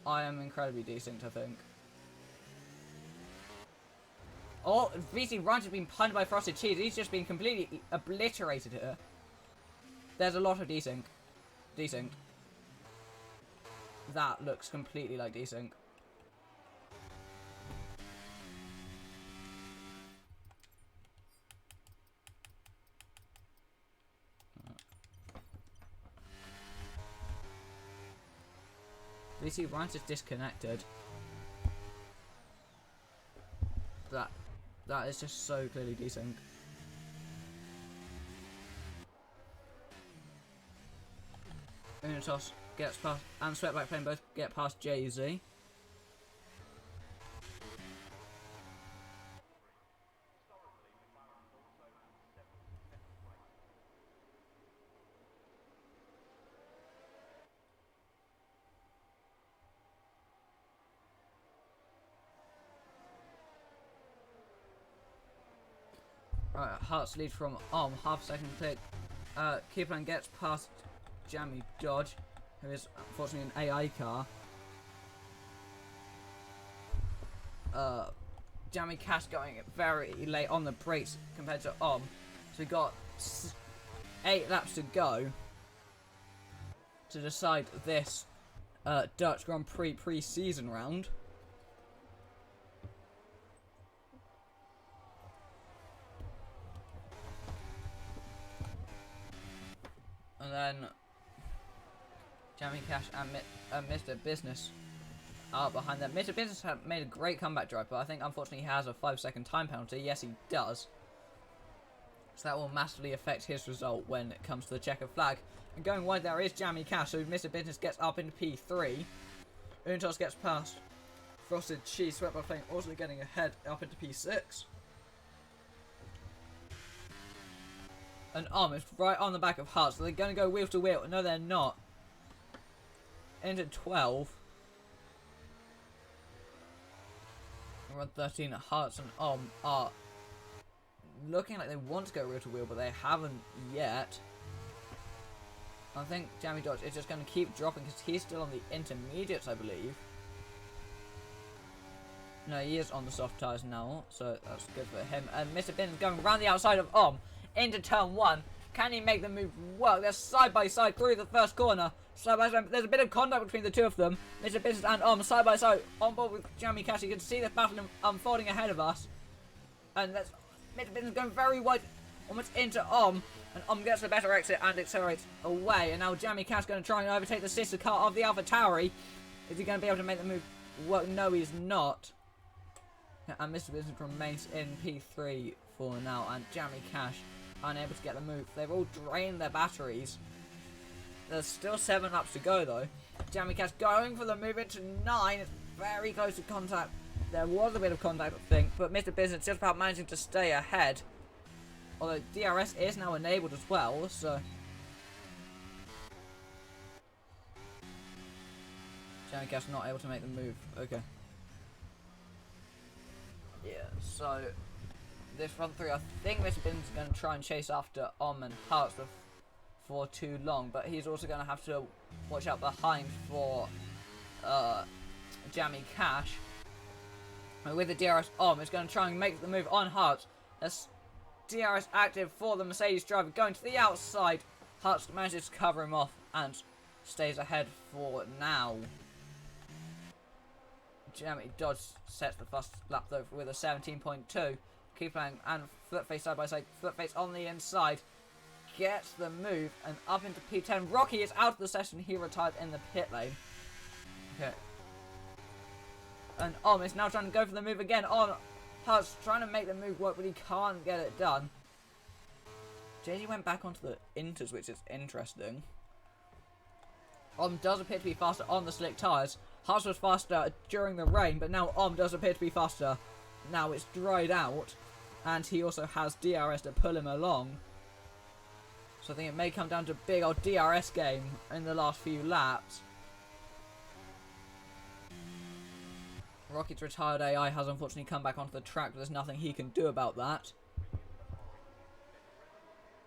A: I am incredibly desynced, I think. Oh, VC Ryan's been punched by Frosted Cheese. He's just been completely obliterated here. There's a lot of desync. Desync. That looks completely like desync. VC Ryan's just disconnected. That is just so clearly desync. Unitos gets past, and Sweatback Plane both get past Jay-Z. Right, Hearts lead from half a second click. Keeplan gets past Jamie Dodge, who is unfortunately an AI car. Jamie Cash going very late on the brakes compared to So we got 8 laps to go to decide this Dutch Grand Prix pre-season round. And then Jamie Cash and Mr. Business are behind them. Mr. Business have made a great comeback drive, but I think unfortunately he has a 5-second time penalty. Yes, he does. So that will massively affect his result when it comes to the checker flag. And going wide there is Jamie Cash, so Mr. Business gets up into P3. Unitos gets past Frosted Cheese, Swept by Flame also getting ahead up into P6. And is right on the back of Hearts, so they're going to go wheel to wheel. No, they're not. Into 12. Around 13 Hearts and are looking like they want to go wheel to wheel, but they haven't yet. I think Jamie Dodge is just going to keep dropping because he's still on the intermediates, I believe. No, he is on the soft tyres now, so that's good for him. And Mr. Bin is going around the outside of into turn 1. Can he make the move work? They're side by side through the first corner. Side by side. There's a bit of contact between the two of them. Mr. Business and side by side on board with Jamie Cash. You can see the battle unfolding ahead of us. And that's Mr. Business going very wide, almost into and gets the better exit and accelerates away. And now Jamie Cash going to try and overtake the sister car of the Alpha Tauri. Is he going to be able to make the move work? No, he's not. And Mr. Business remains in P3 for now, and Jamie Cash unable to get the move. They've all drained their batteries. There's still 7 laps to go though. Jamie Cash going for the move into 9. It's very close to contact. There was a bit of contact, I think, but Mr. Business just about managing to stay ahead. Although DRS is now enabled as well, so Jamie Cash not able to make the move. Okay. Yeah, so this run through, I think Mr. Bin's going to try and chase after and Hearts for too long, but he's also going to have to watch out behind for Jamie Cash. And with the DRS he's going to try and make the move on Hearts. That's DRS active for the Mercedes driver going to the outside. Hearts manages to cover him off and stays ahead for now. Jamie Dodge sets the first lap though with a 17.2. Keeplang and Footface side by side. Footface on the inside gets the move and up into P10. Rocky is out of the session. He retired in the pit lane. Okay. And is now trying to go for the move again. Hearts trying to make the move work, but he can't get it done. JD went back onto the inters, which is interesting. Does appear to be faster on the slick tyres. Hearts was faster during the rain, but now does appear to be faster. Now it's dried out, and he also has DRS to pull him along. So I think it may come down to a big old DRS game in the last few laps. Rocky's retired AI has unfortunately come back onto the track, but there's nothing he can do about that.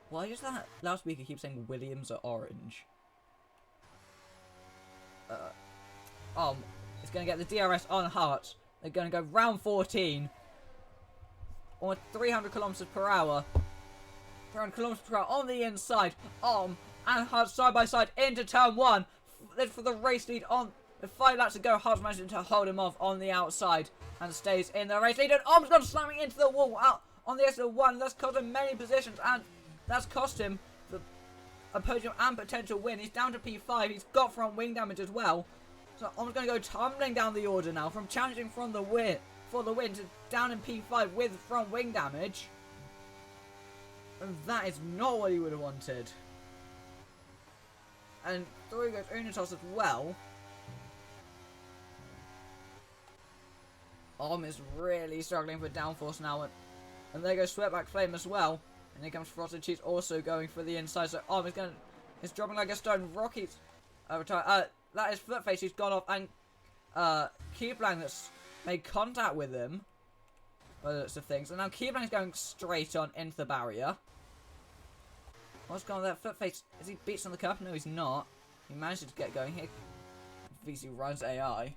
A: Why does that loudspeaker keep saying Williams are orange? It's going to get the DRS on Hart. They're going to go round 14. Almost 300 kilometers per hour. 300 kilometers per hour on the inside. And Hart side by side into turn 1. For the race lead on. With 5 laps to go, Hart's managing to hold him off on the outside and stays in the race lead. And Om's gone slamming into the wall out on the exit of 1. That's cost him many positions, and that's cost him a podium and potential win. He's down to P5. He's got front wing damage as well. So Om's going to go tumbling down the order now from challenging from the win for the win to down in P5 with front wing damage. And that is not what he would have wanted. And through goes Unitos as well. Is really struggling for downforce now, and there goes Sweatback Flame as well, and here comes Frosted Cheese also going for the inside. So is dropping like a stone. Rocky's that is Footface who's gone off, and Keyblang that's made contact with him by the looks of things, and now Keyblang's going straight on into the barrier. What's going on there? Footface, is he beats on the curb? No, he's not. He managed to get going here. VC runs AI.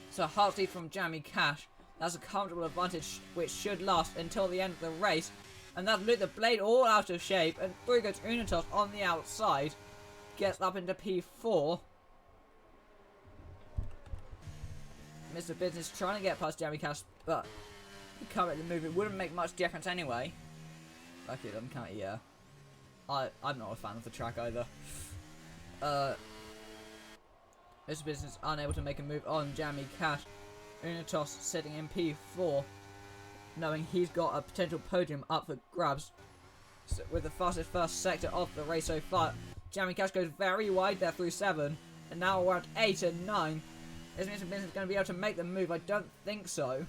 A: So Hart lead from Jammy Cash. That's a comfortable advantage which should last until the end of the race. And that's Luke the Blade all out of shape. And through goes Unitos on the outside. Gets up into P4. Mr. Business trying to get past Jammy Cash, but he can't make the move. It wouldn't make much difference anyway. Okay, doesn't count, yeah. I'm not a fan of the track either. Mr. Business unable to make a move on Jammy Cash. Unitos sitting in P4, knowing he's got a potential podium up for grabs. So with the fastest first sector of the race so far, Jammy Cash goes very wide there through 7, and now around 8 and 9. Is Mr. Business going to be able to make the move? I don't think so.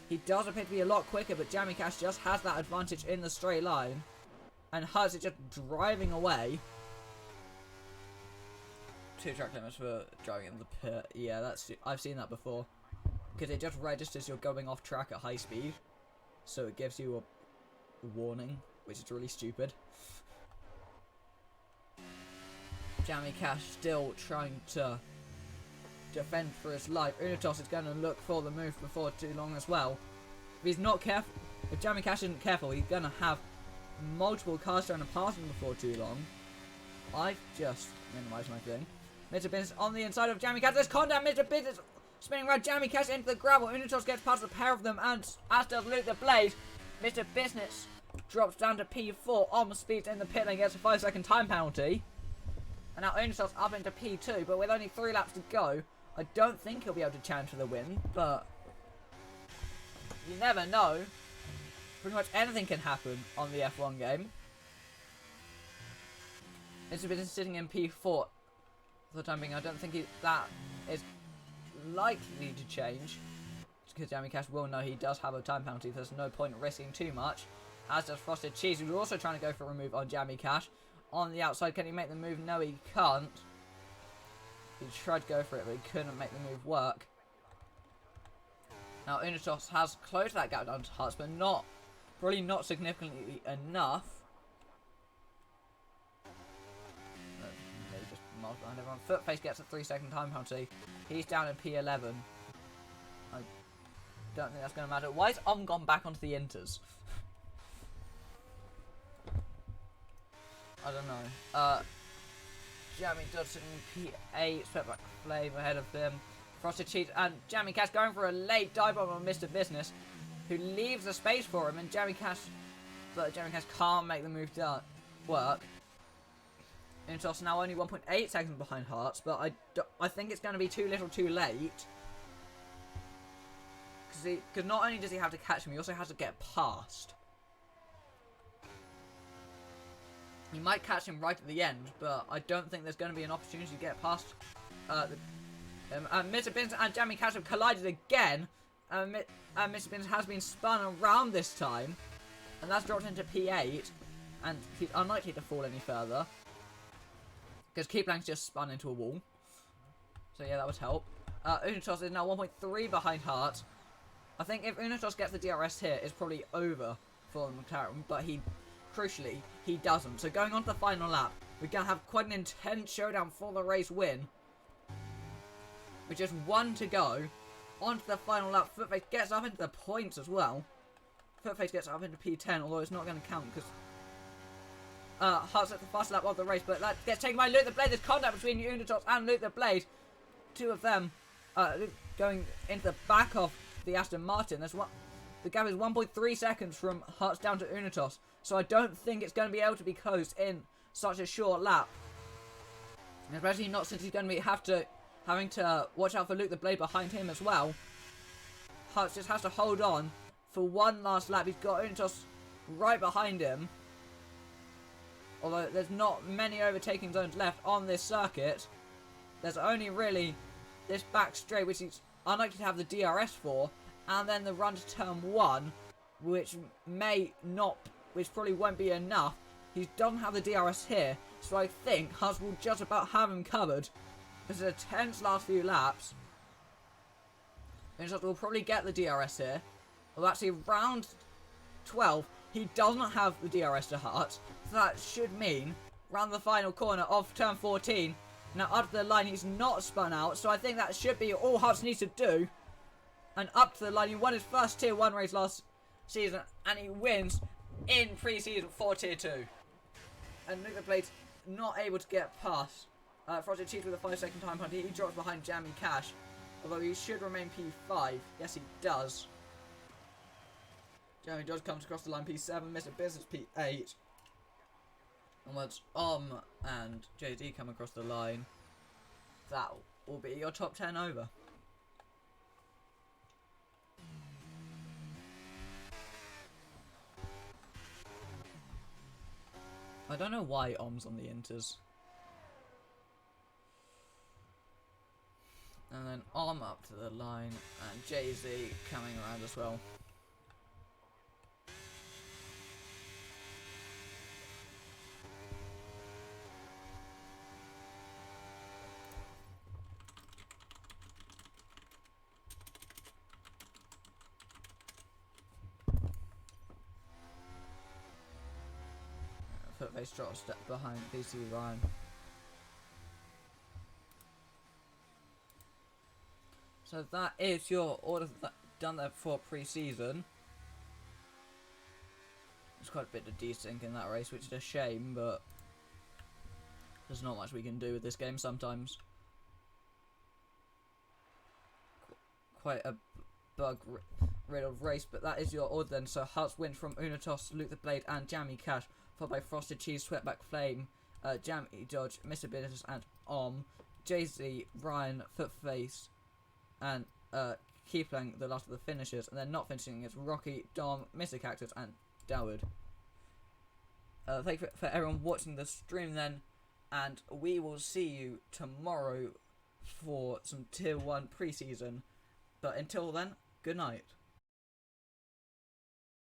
A: He does appear to be a lot quicker, but Jammy Cash just has that advantage in the straight line, and Hutz is just driving away. 2 track limits for driving in the pit. Yeah, I've seen that before. Because it just registers you're going off track at high speed. So it gives you a warning, which is really stupid. Jammy Cash still trying to defend for his life. Unitos is going to look for the move before too long as well. If he's not careful, if Jammy Cash isn't careful, he's going to have multiple cars trying to pass him before too long. I've just minimised my thing. Mr. Business on the inside of Jammy Cash. There's contact. Mr. Business spinning around Jammy Cash into the gravel. Unitos gets past the pair of them, and as does Luke the Blade. Mr. Business drops down to P4 on speed in the pit and gets a 5-second time penalty. And now Unitos up into P2, but with only 3 laps to go, I don't think he'll be able to challenge for the win, but you never know. Pretty much anything can happen on the F1 game. Mr. Business sitting in P4 for the time being. I don't think that is likely to change, because Jammy Cash will know he does have a time penalty. There's no point risking too much, as does Frosted Cheese, who's also trying to go for a move on Jammy Cash. On the outside, can he make the move? No, he can't. He tried to go for it, but he couldn't make the move work. Now, Unitos has closed that gap down to Hutz, but probably not significantly enough. Maybe just miles behind everyone. Footface gets a 3-second time penalty. He's down in P11. I don't think that's going to matter. Why is gone back onto the inters? I don't know. Jammy Dodson P8, Sweatback Flame ahead of them. Frosted Cheese and Jammy Cash going for a late dive bomb on Mr. Business, who leaves the space for him, and Jammy Cash can't make the move to work. Unitos now only 1.8 seconds behind Hearts, but I think it's going to be too little too late. Because not only does he have to catch him, he also has to get past. You might catch him right at the end, but I don't think there's going to be an opportunity to get past. Mr. Bins and Jamie Cash have collided again. Mr. Bins has been spun around this time, and that's dropped into P8, and he's unlikely to fall any further because Keeplan's just spun into a wall. So yeah, that would help. Unitos is now 1.3 behind Hart. I think if Unitos gets the DRS here, it's probably over for McLaren, but crucially, he doesn't. So going on to the final lap, we're going to have quite an intense showdown for the race win. With just one to go, onto the final lap, Footface gets up into the points as well. Footface gets up into P10, although it's not going to count because Hart's at the fast lap of the race, but that gets taken by Luke the Blade. There's contact between Unitos and Luke the Blade. Two of them going into the back of the Aston Martin. The gap is 1.3 seconds from Hart's down to Unitos, so I don't think it's going to be able to be closed in such a short lap. Especially not since he's going to be having to watch out for Luke the Blade behind him as well. Hart just has to hold on for one last lap. He's got Unitos right behind him. Although there's not many overtaking zones left on this circuit. There's only really this back straight, which he's unlikely to have the DRS for, and then the run to turn 1, which probably won't be enough. He doesn't have the DRS here, so I think Hart will just about have him covered. This is a tense last few laps. Unitos will probably get the DRS here. Well, actually, round 12, he doesn't have the DRS to Hart. So that should mean, round the final corner of turn 14, now up to the line, he's not spun out. So I think that should be all Hart needs to do. And up to the line, he won his first Tier 1 race last season, and he wins in pre-season for Tier 2. And Luke the Blade's not able to get past Frosted Cheese with a 5-second time penalty. He drops behind Jamie Cash, although he should remain P5. Yes, he does. Jamie Dodge comes across the line P7, Mr. Business P8. And once and JD come across the line, that will be your top 10 over. I don't know why Om's on the inters. And then Om up to the line, and Jay-Z coming around as well. Footface drops step behind DC Ryan. So that is your order done there for pre-season. There's quite a bit of desync in that race, which is a shame, but there's not much we can do with this game sometimes. Quite a bug-riddled race, but that is your order then. So Hart's win from Unitos, Luke the Blade, and Jamie Cash, followed by Frosted Cheese, Sweatback Flame, Jamie Dodge, Mr. Business, and Jay-Z, Ryan, Footface, and Keeplang, the last of the finishers, and then not finishing is Rocky, Dom, Mr. Cactus, and Doward. Thank you for everyone watching the stream then, and we will see you tomorrow for some Tier 1 pre-season. But until then, good night.